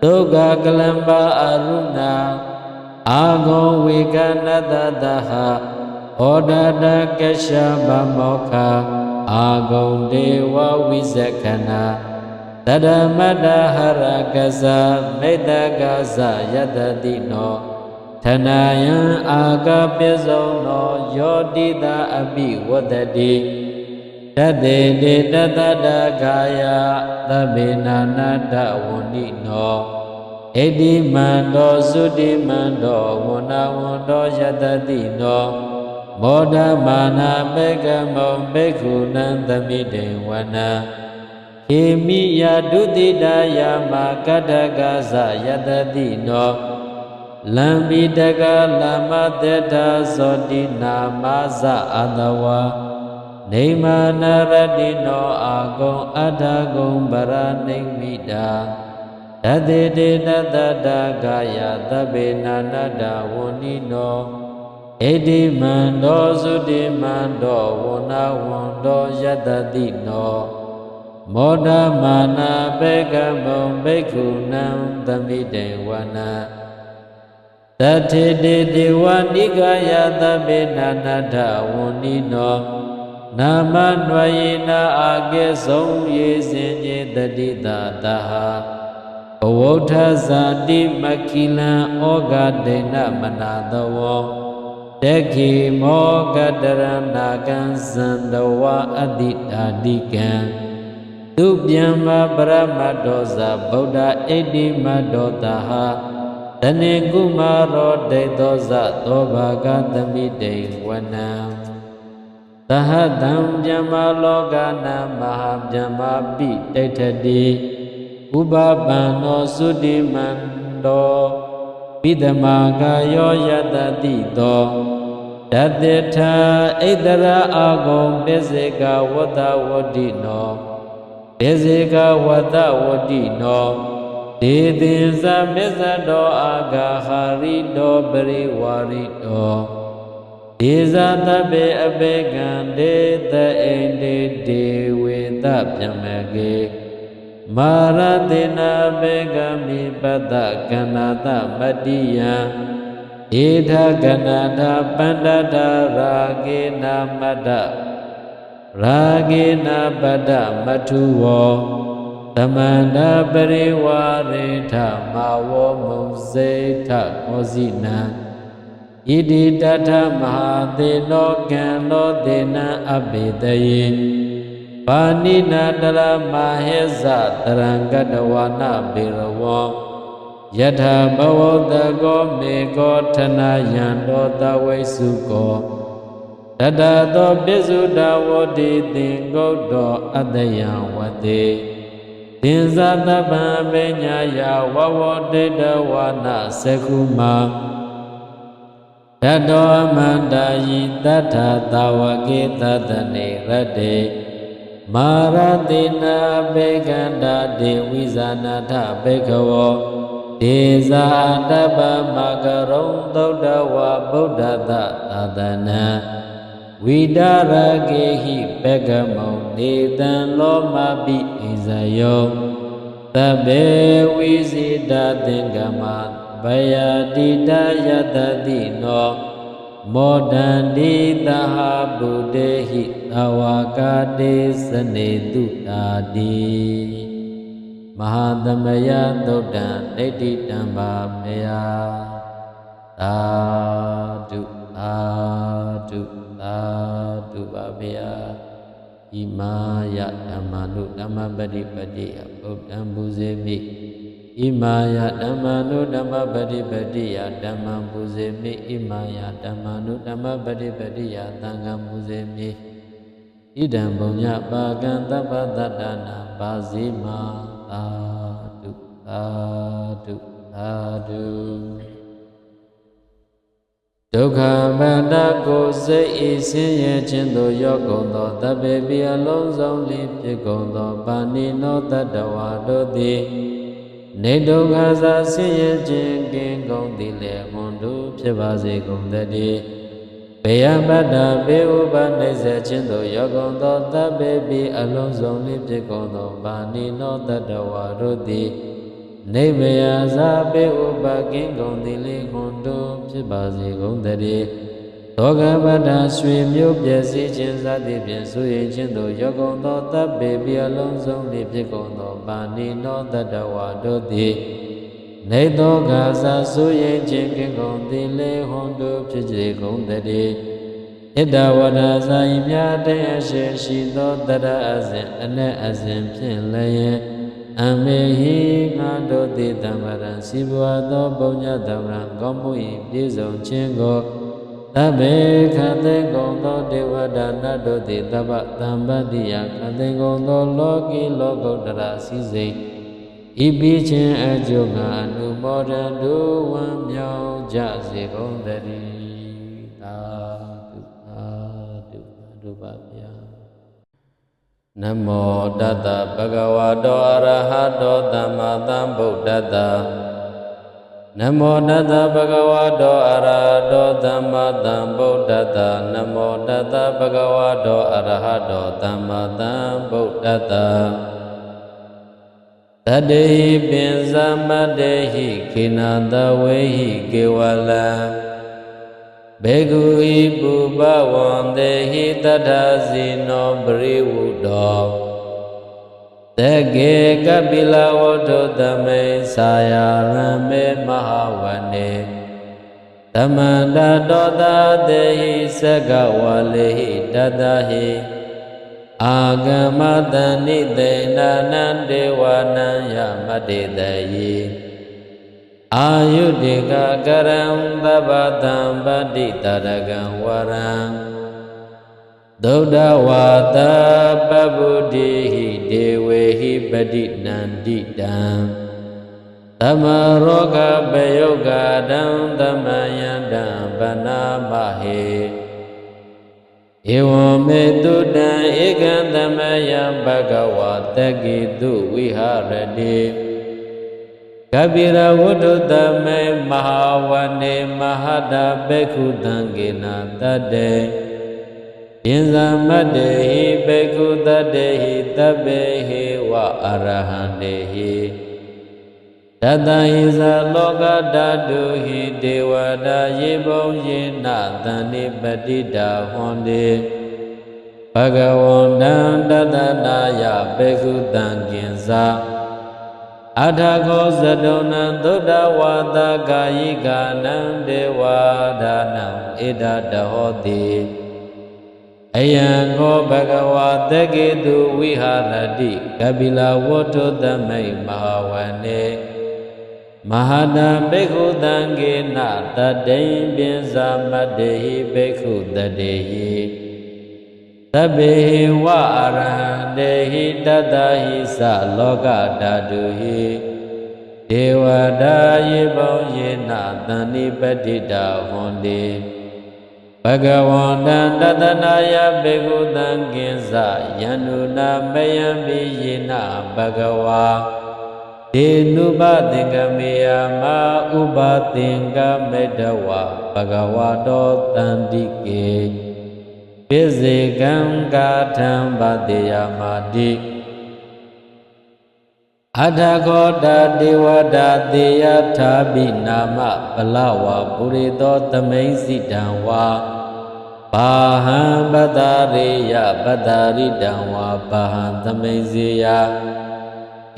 ဒုက္ခကလမ္ပါအရုဏအာဂုံဝေကနတတဟဩဒတကရှဗမောခအာဂုံဒေဝဝိဇခဏတရမတဟရကဇာမေတ္တကဇာယတတိနောထနာယံအာကပိဇောနောယောတိတာအပိဝတ္တတိတတေတေတတတကာယသဗ္ဗေနာနာတဝန္နိနောဣတိမန္တောသုတိမန္တောဝန္နဝန္တောယတတိနောမောဒမာနာဘေကမောဘိက္ခုနံသမိတေဝနံဧမိယဒုတိတယမကတ္တကဇယတတိနောလံပိတကလမတေတဇောတိနာမဇအတဝါနေမာနရတိနောအာဂုံအထာဂုံဗရနိမိတာတတေတေတတတကာယသဗ္ဗေနာနာတဝန္နိနောဣတိမန္တောသုတိမန္တောဝန္နဝန္တောယတတိနောမောဒမာနာဘေကမောဘိက္ခုနံသမိတေဝနံတထေတေဒေဝနိကာယသဗ္ဗေနာနာထဝန္နိနောနာမနွယေနာအာကေဆုံးရေစင်ညေတတိတာတဟဘဝဋ္ဌဇာတိမခိလံဩဃဒိဏမနာတဝော Deki Mogadarana Gansandawa Aditadikan Dubhyama Brahmadosa Buddha Edi Madotaha Tanegumaro Dedosa Tobagatami Devanam Tahadam Jamalogana Mahabjamapi Tetadi Ubabano Sudimando Vidamaga Yoyadadito Dadeta Idara Agom Bezega Wada Wadino Bezega Wada Wadino Dedinza Mezado Agaharido Beriwarido Dezatabe Abegande the Ende De Vedabjamage Maradina Begami Bada Ganada Madiya Ida Ganada Bandada Ragina Mada Ragina Bada Matuwo Tamanda Bariwarita Mawo Muzeta Kozina Idi Data Mahadino Gano Dina Abidayin Panina Dala Maheza Tarangadawana Birawo Yatha Bavodago Mego Tana Yando Dawesuko Tadado Bizuda Wodi Dingo Do Adayan Wade Dinzada Bambenya Ya Wawodeda Wana Sekuma Tado Amanda Yitata Tawake Tatane Rade Maratina Beganda Devizanata Begawo Deza Adaba Magaron Dodawa Buddha Tadana Vidaragehi Begamo Nidan Loma Bi Izayo Tabe Wizida Dingama Bayadida Yadadino Modandi Daha Budehi Tawakade Sanedu Tadi Mahadamaya Dodan Neti Damba Maya Tadu Tadu Tadu Babaya Imaya Damanu Damabadi Badi Abudam Buzemi Imaya Damanu Damabadi Badi Adamam Buzemi Imaya Damanu Damabadi Badi Adangam Buzemi Idam Bunya Baganta Badadana Bazima Tadu Tadu Tadu Dukha Banda Kose Isiye Chindo Yogondo Tabebi Alonzo Lipje Gondo Bani No Tadawado Di Nedoghaza Siye Jingin Gondi Le Mundu Pyebazi Gondadi Beyambada Beuba Neze Chindo Yogondo Tabebi Alonzo Lipje Gondo Bani No Tadawado Di Nebeya Zabe Uba Gingondi Li Gondo Pyebazi Gondadi Togabada Sui Myo Pyesi Chinzadi Pyensuye Chindo Yogondo Tabebi Alonzo Lipje Gondo Bani No Tadawado Di Nedogaza Suye Jingin Gondi Li Gondo Pyebazi Gondadi Idawada Zaimya Ashe Shido Dada Azin Ane Azin Pyen Laye Amehi Ngado Di Damaran Sibuado Bonya Damaran Gomui Bizon Chingo Tabe Kate Gondo Dewada Nado Di Taba Tambadiya Kate Gondo Logi Logo Dara Size Ibi Chen Ajonga Numoda Duwan Myao Jazi Gondari Tadu Tadu Babya Namo Tata Bhagavato Arahato Dhammasambuddhassa Namo Tata Bhagavato Arahato Dhammasambuddhassa Namo Tata Bhagavato Arahato Dhammasambuddhassa Tadehi Pinzamadehi Kinandavehi Kewala Begui Buba Wandehi Tadazino Briwudo Tege Kapila Voto Dame Sayarame Mahawane Tamanda doda dehi sagawalehi dadahi Agamadani denana dewanaya madidayi Ayudika garam babadam baditaragan waram Dodawata babudihi dewehi baditnandidam Tamaroga bayoga dam damayandam banamahe Ewame dudan egandamaya bhagavata gitu viharade Kabira wududame mahawane mahada bhikkhu dangena tade Inzamadehi bhikkhu tadehi tabbehi wa arahandehi Tadahiza loka daduhi dewada yibong yena tani badida honde Bhagavandan dadanaya bhikkhu danginza Adhako zadona dodha wada gayika nam dewadanam ida dahoti Ayango bhagava tagidu viharadi kabila voto damai mahawane Mahada bhikkhu dangena tadayin binza madehi bhikkhu tadehi Tabbehi wa arahandehi tadahi sa loka daduhi Devada yibong yena tani badida honde Bhagavandan dadanaya bhikkhu danginza yanuna mayambi yena bhagava Denuba tingameya ma uba tingamedawa bhagavato tandike Bizikam gatham badiyamadi Adhakoda devada deyathabi nama balawa purito tamaisidamwa Baham badariya badaridamwa baham tamaisiya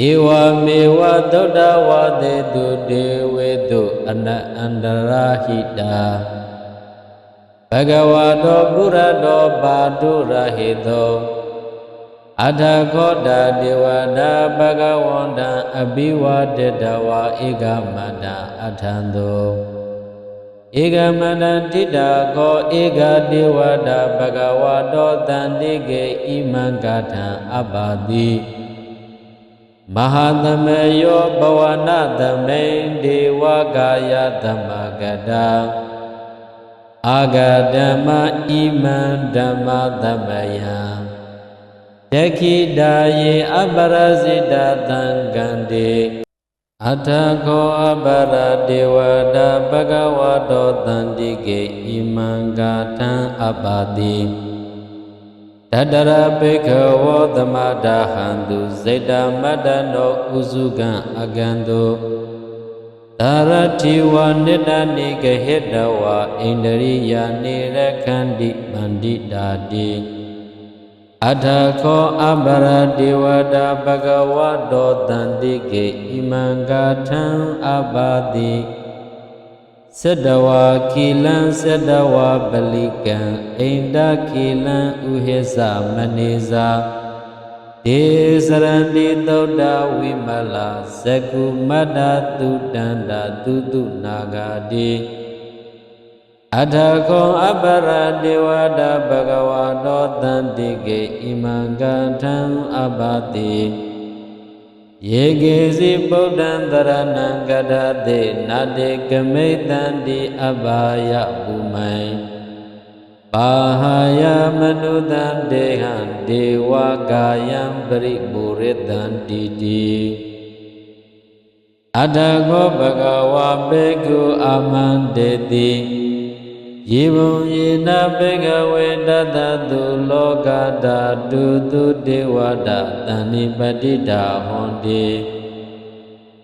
Ewa mewa doda wade du dewedu andarahida Bhagavado burado badurahito Adhakoda devada bhagavanda abhivadedawa egamada adhando Egamada didako ega devada bhagavado tandige imangatha abadi Mahadameyo bhavanadamein devagaya dhammagada Agadama iman dhammadhamaya Yakhidaye abarazida tangande Athako abara devada bhagavato tandige iman gathan abadi Tadara bhikkhavo dhammadahantu zeta madano uzugan aganto Taratiwa nidani gahedawa indriya nirakandi mandidadi Adhako abara devada bhagavato tandige imangathan abadi Sadawa kilan sadawa balikan Inda kilan uhesa maneza Desarandi doda wimala Saku madatu danda tutu nagadi Adhako abara devada bhagavato tandige imangathan abadi Yegesi Buddhan Dharanam Gadade Nade Gametandi Abhaya Bhumai Pahaya Manudam Dehan Dewa Gayam Paripuritan Didi Adhako Bhagava Bhikkhu Amandeti Yibung yena bhikkhave dadadu loka dadu devada tani badida honde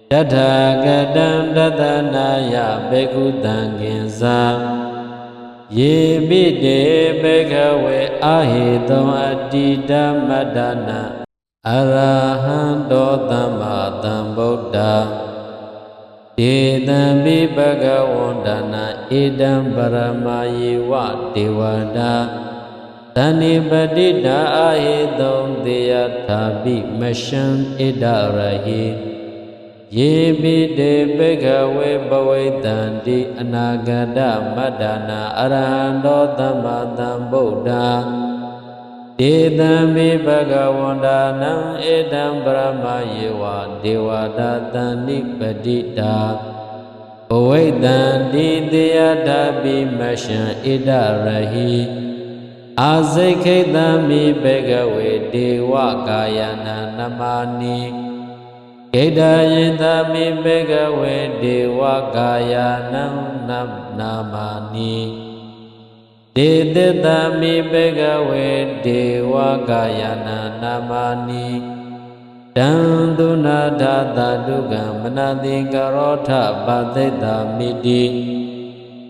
Tathagatam dadanaya bhikkhu danginsa Yebide bhikkhave ahitam adida madana Arahanto Dhammatam Buddha Te Tambi Bhagavantana Idam Paramayiwa Devada Tani Padita Ahidam Deyathabi Mashan Idarahi Yebi De Bhagave Bhavaitanti Anagada Madana Arahando Dhammadam Buddha Te Tambi Bhagavantana Idam Paramayiwa Devada Tani Padita Bhavaitanti Deyathabi Mashan Idarahi Azekhetami Bhagave Deva Kayana Namani Kedayentami Bhagave Deva Kayana Namani Dedetami Bhagave Deva Kayana Namani Danduna Dada Duga Manadi Karotha Badeta Midi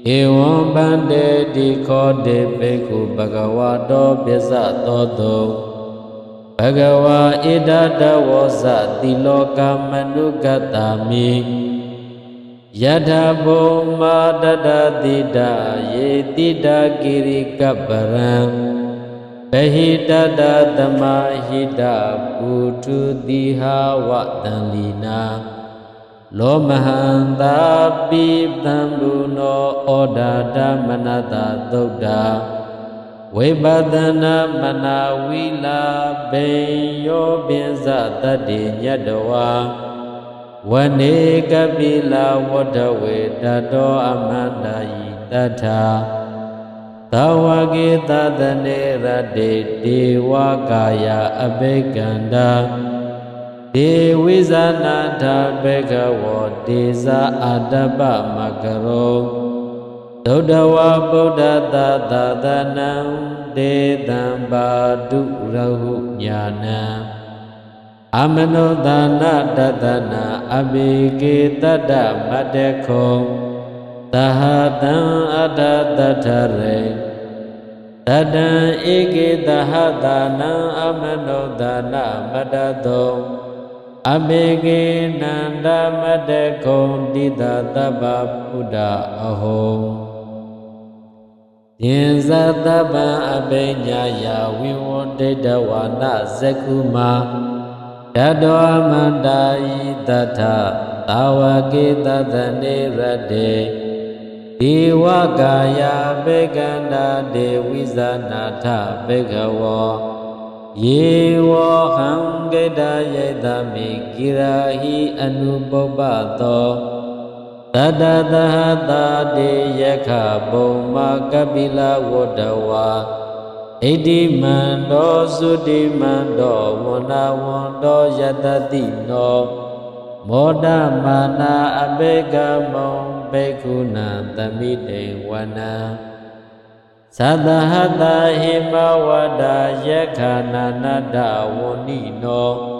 Evam Bande Dikode Bhikkhu Bhagavato Byasa Toto Bhagava Idada Wasa Tiloka Manugatami Yadha Bhoma Dada Dida Ye Dida Giri Kaparam Bahidada Dhamahida Bhutu Diha Vatanlina Lo Mahanda Bibdhambuno Oda Dhamanata Dodha Vibhadana Manawila Benyo Binza Tadi Nyadawa Vane Kapila Wadawe Dado Amandayi Tata Tawagi Tadane Rade Dewa Kaya Abheganda Devizanatha Bhagavo Desa Adaba Makaro Dodawa Buddha Tadhanam Dedam Badu Rahu Jnana Amanodhana Dadhana Abhige Tada Madekho Tahadam Adadathare Tadan Ege Dahadana Amanodhana Madado Abhege Nanda Madekho Dida Taba Buddha Aho Yenza Taba Abhenyaya Vivodeda Wana Zekuma Dado Amandayi Tata Tawage Tadane Rade Dewa Gaya Beganda Devizanatha Bhagavo Yevo Hangeda Yedami Girahi Anubhato Tadadahata De Yakha Bhoma Kapila Wadawa Edi Mando Sudi Mando Wana Wando Yatati No Moda Mana Abhega Mom Bhekkhuna Tamide Wana Sadahata Himawada Yakhana Nada Wonino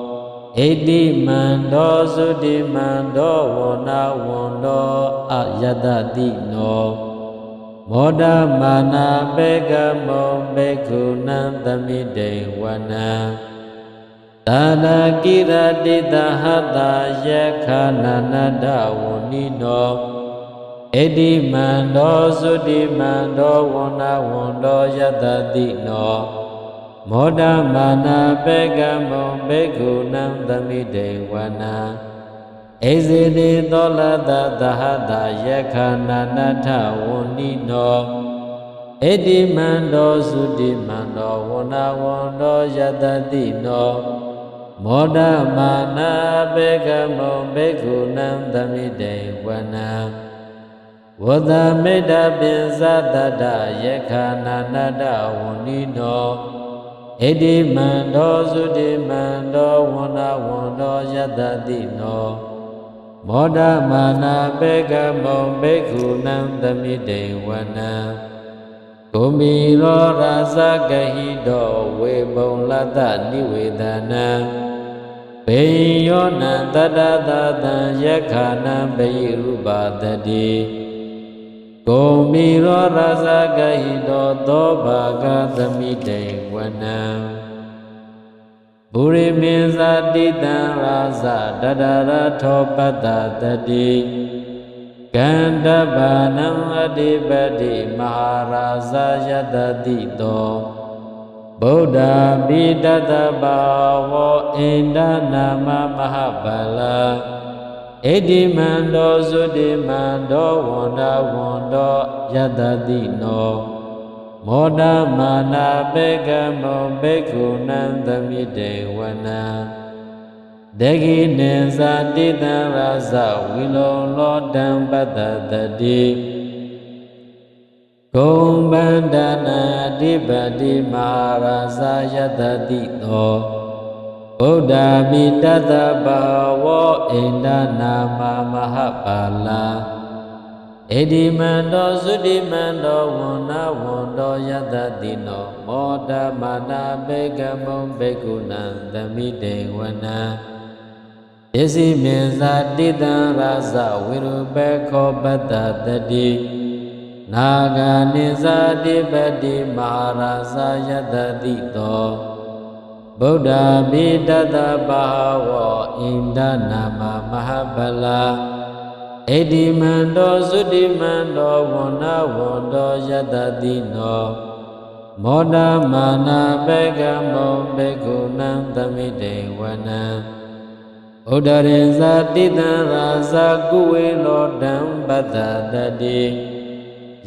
Edi Mando Sudi Mando Wana Wando Ayadati No Moda Mana Bhega Mom Bhekkhuna Tamide Wana Tada Gira Didahata Yakhana Nada Wonino Edi Mando Sudi Mando Wana Wando Yadati No Moda Mana Bhega Mom Bhekkhunam Tamide Wana Ezede Dolada Dahada Yakhana Natha Wonino Edi Mando Sudi Mando Wana Wando Yadati No Moda Mana Bhega Mom Bhekkhunam Tamide Wana Vada Meda Binza Dada Yakhana Nada Wonino Edi Mando Sudi Mando Wana Wando Yadati No Moda Mana Bhega Mom Bhekkhunam Tamide Wana Kumiro Rasa Gahido Vebon Lata Nivedana Beyo Tada Dada Yakhana Beyirupa Tadi Kumiro Rasa Gahido Dobhaga Tamide Wana Puriminsa Ditan Rasa Dadara Thopata Tadi ကန္တဘာနံအတိပတိမဟာရာဇယတတိတောဗုဒ္ဓပိတတဘာဝောဣန္ဒနာမမဟာဗလာဣတိမန္တောသုတိမန္တောဝန္ဒဝန္တောယတတိနောမောဒမာနာဘေကမောဘေကုဏံသမိတေဝနံဒေဂိနေဇာတိတံရာဇဝိလောလောတံပတ္တတတိဂုံဗန္ဒနာအဓိပတိမဟာရာဇယတတိတောဗုဒ္ဓပိတတဘာဝောဣန္ဒနာမမဟာပါလာဣတိမန္တောသုတိမန္တောဝန္နဝန္တောယတတိနောမောဒမာနာဘေကမောဘေကုဏံသမိတေဝနံဣစီမေဇာတိတံရာဇဝိရုပေခောပတ္တတတိနာဂာနိဇာတိပတိမဟာရာဇယတတိတောဗုဒ္ဓပိတတဘာဝောဣန္ဒနာမမဟာဗလာဣတိမန္တောသုတိမန္တောဝန္နဝန္တောယတတိနောမောဒမာနာဘေကမောဘေကုဏံသမိတေဝနံဥဒရေဇာတိတံရာဇကုဝေလောတံပတ္တတတိ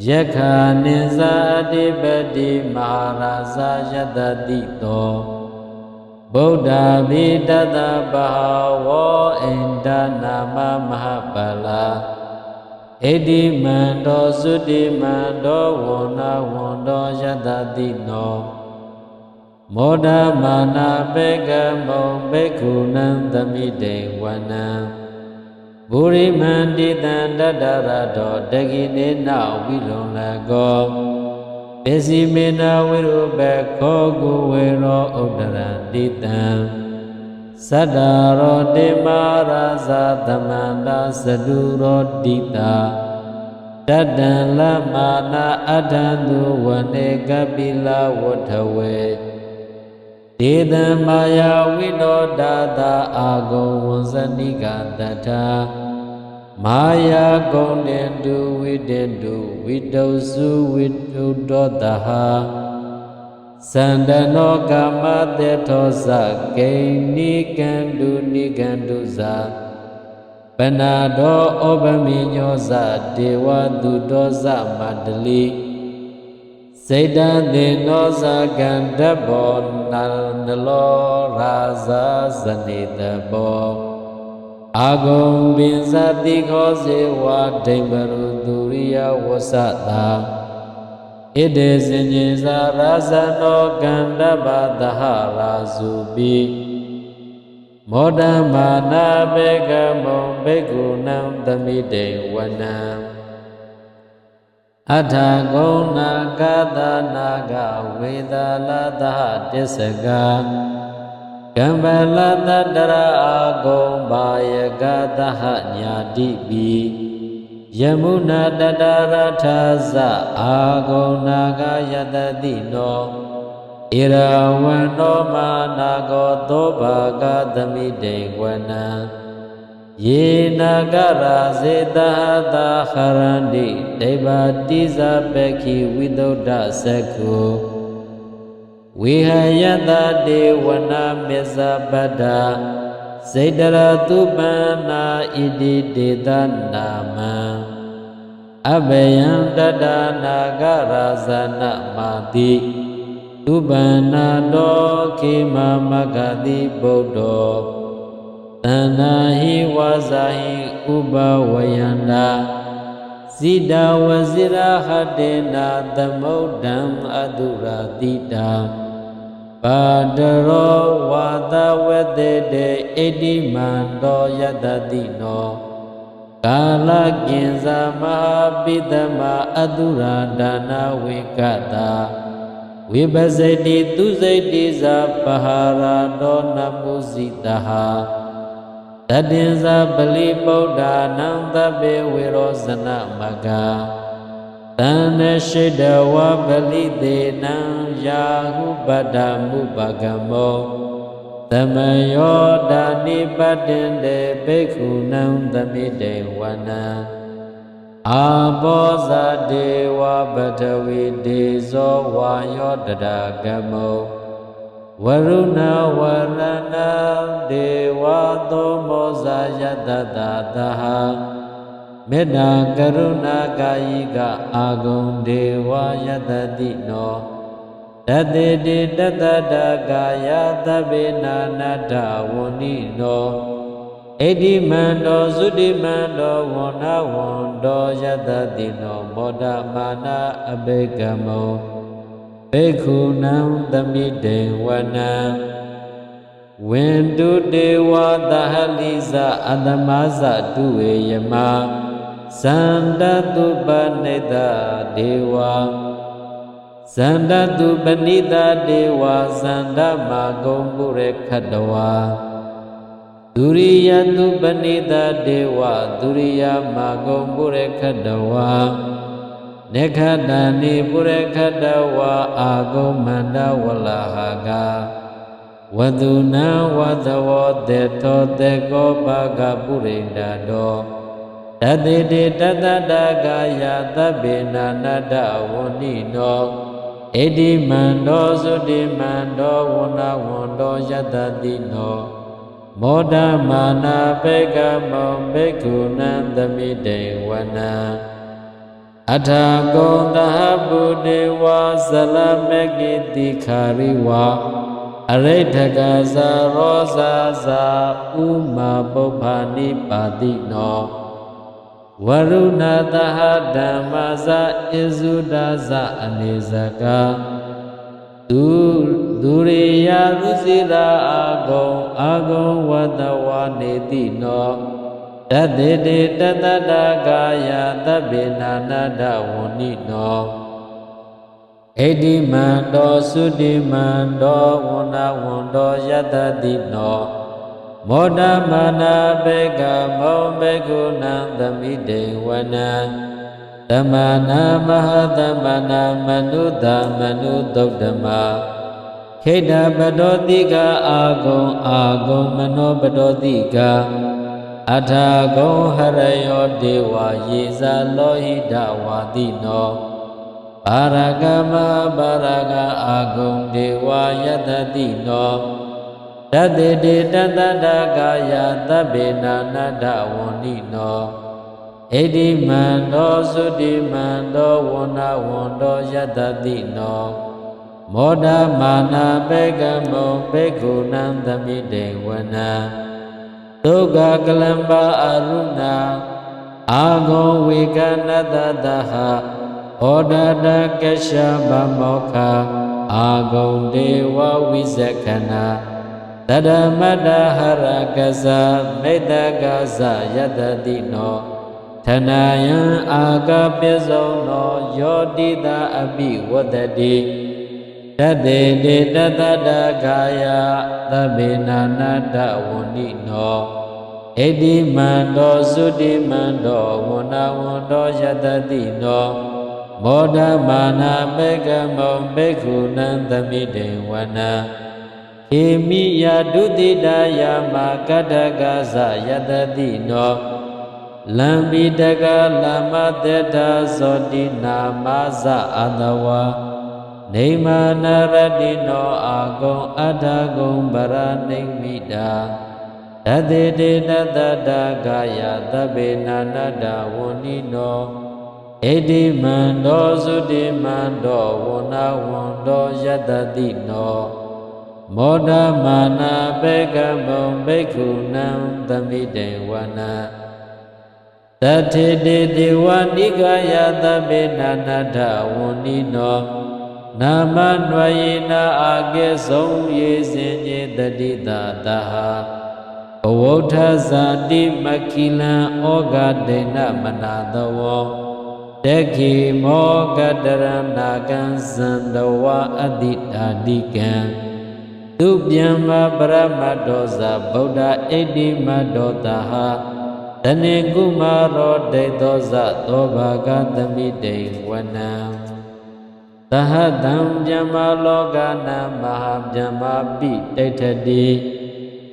ယက္ခာနိဇာတိပတိမဟာရာဇယတတိတောဗုဒ္ဓပိတတဘာဝောဣန္ဒနာမမဟာပါလာဣတိမန္တောသုတိမန္တောဝန္နဝန္တောယတတိနောမောဒမာနာဘေကမောဘေကုဏံသမိတေဝနံဗုရိမန္တိတံတတရတောတကိနေနဝိလုံလကောပစ္စည်းမေနဝိရုပေခောကုဝေရောဥဒရတိတံသတ္တရောတိမာရာဇသမန္တာသတုရောတိတာတတံလမာနာအထံသူဝနေကပိလဝဋ္ဌဝေဒေသမာယာဝိနောဒါတာအာဂုံဝဇဏိကတထာမာယာဂုံတင်တုဝိတင်တုဝိတုစုဝိတုတောတဟသန္တနောကမတေထောဇဂိဏိကန္တုနိကန္တုဇာပနာဒောဩပမိညောဇဒေဝတုတောဇမန္တလိစေတသေနောဇကန္တဘောနန္ဒလောရာဇဇနိတဘောအာဂုံပင်ဇတိခောစေဝဒိမရုသူရိယဝဆတာဣတေစဉ္ဇေဇာရာဇနောကန္တဗသဟရာစုပိမောဒမာနာဘေကမောဘေကုဏံသမိတေဝနံအထာဂုဏကသနာဂဝေဒလာသတစ္စကကံဗလတတရာအာဂုံဘာယကသဟညာတိပိယမုနာတတရထာဇအာဂုံနာဂယတတိနောဣရဝံနောမာနာကောသောဘာဂသမိတေဝနံယေနာဂရာဇေတဟတာခရန္တိဒေဝတိဇပခိဝိသုဒ္ဓသက္ခုဝေဟယတတေဝနာမေဇပတ္တာစေတရတုပန္နာဣတိတေသနာမံအဘယံတတနာဂရာဇနမာတိတုပန္နာတောခေမမဂတိဗုဒ္ဓောတဏ္ဍာဟိဝါဇာဟိဥပဝယန္တာစိတဝဇိရဟတေနာသမုဒ္ဒံအတုရာတိတာပါတရောဝါသဝတေတေဣတိမန္တောယတတိနောကာလကိဉ္စမဟာပိတမအတုရာဒါနဝေကတာဝိပစိတိသူစိတိဇာပဟာရာတောနမုစိတဟတတိဇာပလိဗုဒ္ဓနံသဗ္ဗေဝေရောဇနမဂ္ဂတန္နရှိတဝပလိသေနံယာဟုပတ္တမုပကမောသမယောဒာနိပတ္တင်တေဘိက္ခုနံသမိတေဝနံ အာဘောဇဒေဝပထဝီဒေဇောဝါယောတရာကမောဝရုဏဝရဏဒေဝသောမောဇာယတတသဟမေတ္တာကရုဏာကာယိကအာဂုံဒေဝယတတိနောတတေတိတတတကာယသဗ္ဗေနာနာတဝန္နိနောဣတိမန္တောသုတိမန္တောဝန္နဝန္တောယတတိနောမောဒမာနာအဘိကမောဘေခုနံသမိတေဝနံဝန္တုတေဝသဟလိဇအတမဇတုဝေယမဇန္တတုပနိတဒေဝဇန္တတုပနိတဒေဝဇန္တမဂုံပုရခတဝါဒုရိယတုပနိတဒေဝဒုရိယမဂုံပုရခတဝါနေခတနိပုရခတဝါအာဂုံမန္တဝလဟာကဝတုနံဝသဝတေတောတေကောပါကပုရိန္ဒတောတတိတိတတတကာယသဗ္ဗေနာနာတဝန္နိနောဣတိမန္တောသုတိမန္တောဝန္နဝန္တောယတတိနောမောဒမာနာဘေကမောဘေကုဏံသမိတေဝနံအထာကုံသဟဗုဒေဝဇလမေကိတိခာရိဝါအရိဋ္ဌကဇာရောဇာဇာဥမာပုပ္ပာနိပါတိနောဝရုဏတဟဓမ္မဇဣဇုဒဇအနေဇကဒုရိယရုစီရာအာဂုံဝတဝနေတိနောတတေတေတတတကာယသဗ္ဗေနာနာတဝန္နိနောဣတိမန္တောသုတိမန္တောဝန္နဝန္တောယတတိနောမောဒမာနာဘေကမောဘေကုဏံသမိတေဝနံသမနာမဟာသမနာမနုဿမနုသုတ်တမခိတပတောတိကအာဂုံမနောပတောတိကအထာဂုံဟရယောဒေဝယေဇာလောဟိတဝါတိနောပါရကမပါရကအာဂုံဒေဝယတတိနောတတေတေတတတကာယသဗ္ဗေနာနာတဝန္နိနောဣတိမန္တောသုတိမန္တောဝန္နဝန္တောယတတိနောမောဒမာနာဘေကမောဘေကုဏံသမိတေဝနံဒုက္ခကလမ္ပါအရုဏအာဂုံဝေကနတတဟဩဒတကရှဗမောခအာဂုံဒေဝဝိဇခဏတဒမတဟရကဇမေတ္တကဇယတတိနောထနာယံအာကပိဇောနောယောတိတာအပိဝတ္တတိတတေတေတတတကာယသဗ္ဗေနာနာတဝန္နိနောဣတိမန္တောသုတိမန္တောဝန္နဝန္တောယတတိနောမောဒမာနာဘေကမောဘေခုဏံသမိတေဝနံဧမိယဒုတိတယမကတ္တကဇယတတိနောလံပိတကလမတေတဇောတိနာမဇအတဝါနေမနာရတိနောအာဂုံအထာဂုံဗရဏိမိတာတတေတေတတတကာယသဗ္ဗေနာနာတဝန္နိနောဣတိမန္တောသုတိမန္တောဝန္နဝန္တောယတတိနောမောဒမာနာဘေကမောဘေခုဏံသမိတေဝနံတထေတေဒေဝနိကာယသဗ္ဗေနာနာထဝန္နိနောနာမနွေနာအာကေဆုံးရေစင်ညေတတိတာတဟဘဝဋ္ဌဇာတိမခိလံဩဃဒေနမနာတဝောတခိမောကတရဏကံဇန္တဝအတိတာတိကံသူပြံမပရမတ္တောဇဗုဒ္ဓဣတိမတ္တောတဟတနေကုမာရောဒိသောဇသောဘာဂသမိတေဝနံသဟတံဗျမလောကနာမဟာဗျမပိဋိဋ္ဌတိ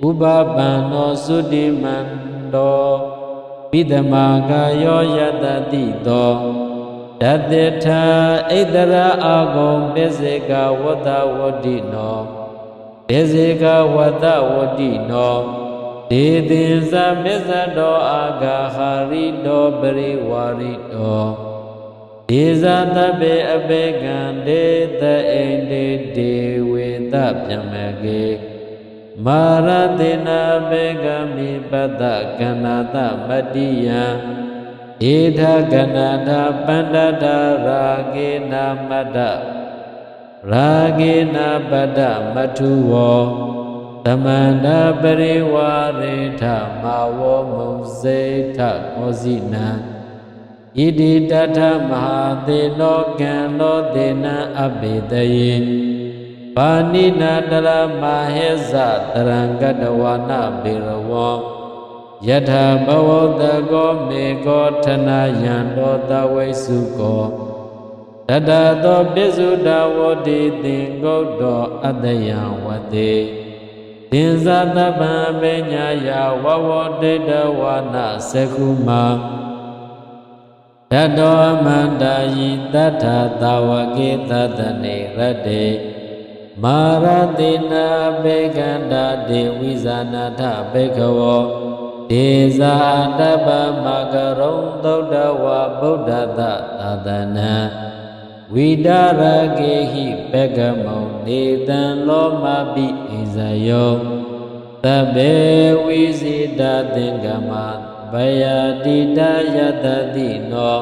ဥပပန္နောသုတိမန္တော ပိတမကာယောယတတိတောဓတ္တေထာဣတရာအာဂုံပိစေကဝတ္တဝတ္တိနောပိစေကဝတ္တဝတ္တိနောဒေသင်္ဇမစ္ဆတောအာဂါဟာရိတောပရိဝါရိတောဒေဇာတပေအပေကံဒေသအိန္ဒေဒေဝေတပြမကေမာရတေနာဘေကမိပတ္တကဏတမတ္တိယံဧထကဏတာပန္တတာရာဂေနာမတ္တရာဂေနာပတ္တမထုဝောသမန္တပရိဝါရေထမာဝောမုစေထခောစီနံဣတိတထမဟာသေနောကံလောသေနံအပိတယေပါဏိနာတရမဟေဇတရံကတဝနာဘေရဝောယထာဘဝတကောမေကောထနာယံတောတဝိစုကောတတသောပိစုတဝတိသင်္ကုတ်တောအတယံဝတိသင်္ဇာတပံပညာယဝဝတေတဝနာသကုမတတောအမန္တာယိတထသာဝကေတတနေရတေမာရတိနာဘေကန္တာဒေဝိဇာနာထဘေကဝောဒေဇာတပ္ပမကရုံသုဒ္ဓဝါဗုဒ္ဓတသာသနာဝိဒါရကေဟိဘေကမောနေတံလောမပိဣဇယောသဗ္ဗေဝိဇိတသင်္ကမဘယတိတယတတိနော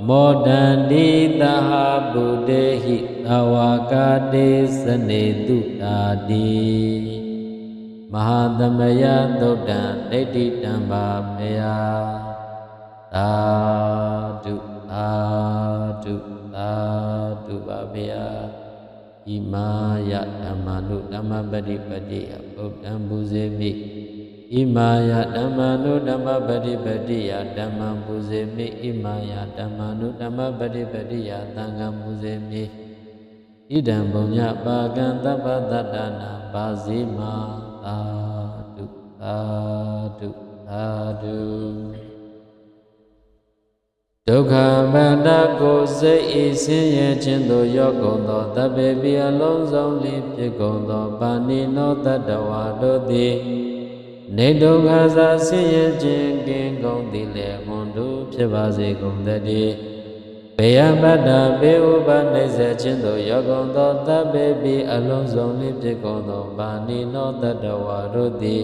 မောဒန္တိသဟဗုတေဟိသဝကာတေစနေတုတာတိမဟာသမယသုတ်တံဒိဋ္ဌိတံပါမေယသာဓုသာဓုသာဓုပါဘေယဣမာယဓမ္မနုဓမ္မပတိပတိယဗုဒ္ဓံပူဇေမိဣမာယဓမ္မနုဓမ္မပတိပတိယဓမ္မံပူဇေမိဣမာယဓမ္မနုဓမ္မပတိပတိယသံဃံပူဇေမိဣဒံဘုံညပါကံသဗ္ဗတတ္တနာပါဇိမာသာဓုသာဓုသာဓုဒုက္ခမန္တကိုစိတ်ဤဆင်းရဲခြင်းသို့ရောက်ကုန်သောတပေပိအလုံးစုံလင်းဖြစ်ကုန်သောပါဏိနောတတ္တဝါတို့သည်နေဒုက္ခသာဆင်းရဲခြင်းကင်းကုန်သည်လေမွန်တို့ဖြစ်ပါစေကုန်သတည်းဘေယပတ္တဘေဥပနိစ္စခြင်းသို့ရောက်ကုန်သောတပေပိအလုံးစုံလင်းဖြစ်ကုန်သောပါဏိနောတတ္တဝါတို့သည်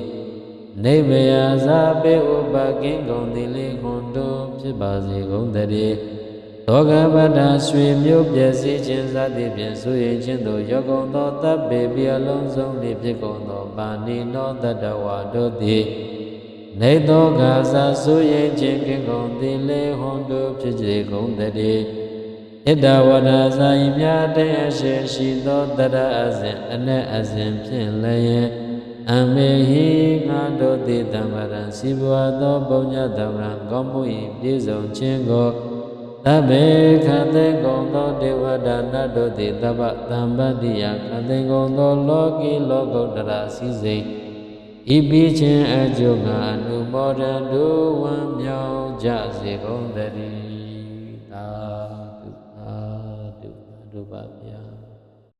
နေဗယဇာပေဥပကင်းကုန်သည်လေခွန်တို့ဖြစ်ပါစေကုန်တည်းသောကပတ္တရွှေမျိုးပြည့်စည်ခြင်းစသည်ဖြင့်ဆိုရင်ခြင်းသို့ရောက်ကုန်သောတပေပိအလုံးစုံလင်းဖြစ်ကုန်သောပါဏိနောတတ္တဝါတို့သည်နေသောကသာဆိုရင်ခြင်းကင်းကုန်သည်လေခွန်တို့ဖြစ်စေကုန်တည်းဣဒဝရဇာယမြတဲ့အရှိရှိသောတရအစဉ်အနက်အစဉ်ဖြင့်လည်းအမေဟိငါတို့သည်တမ္ပရံစီဘဝသောပုံညတမ္ပရံကောင်းမှု၏ပြည့်စုံခြင်းကိုသဗ္ဗေခန္တေကုန်သောဒေဝဒနာတို့သည်တပ္ပတံပတ္တိယခန္တေကုန်သောလောကီလောကုတ္တရာစည်းစိမ်ဤပြီးခြင်းအကျိုးငါအနုမောဒံဒုဝံမြောက်ကြစေကုန်တည်းသာဓုသာဓုပါဗျာ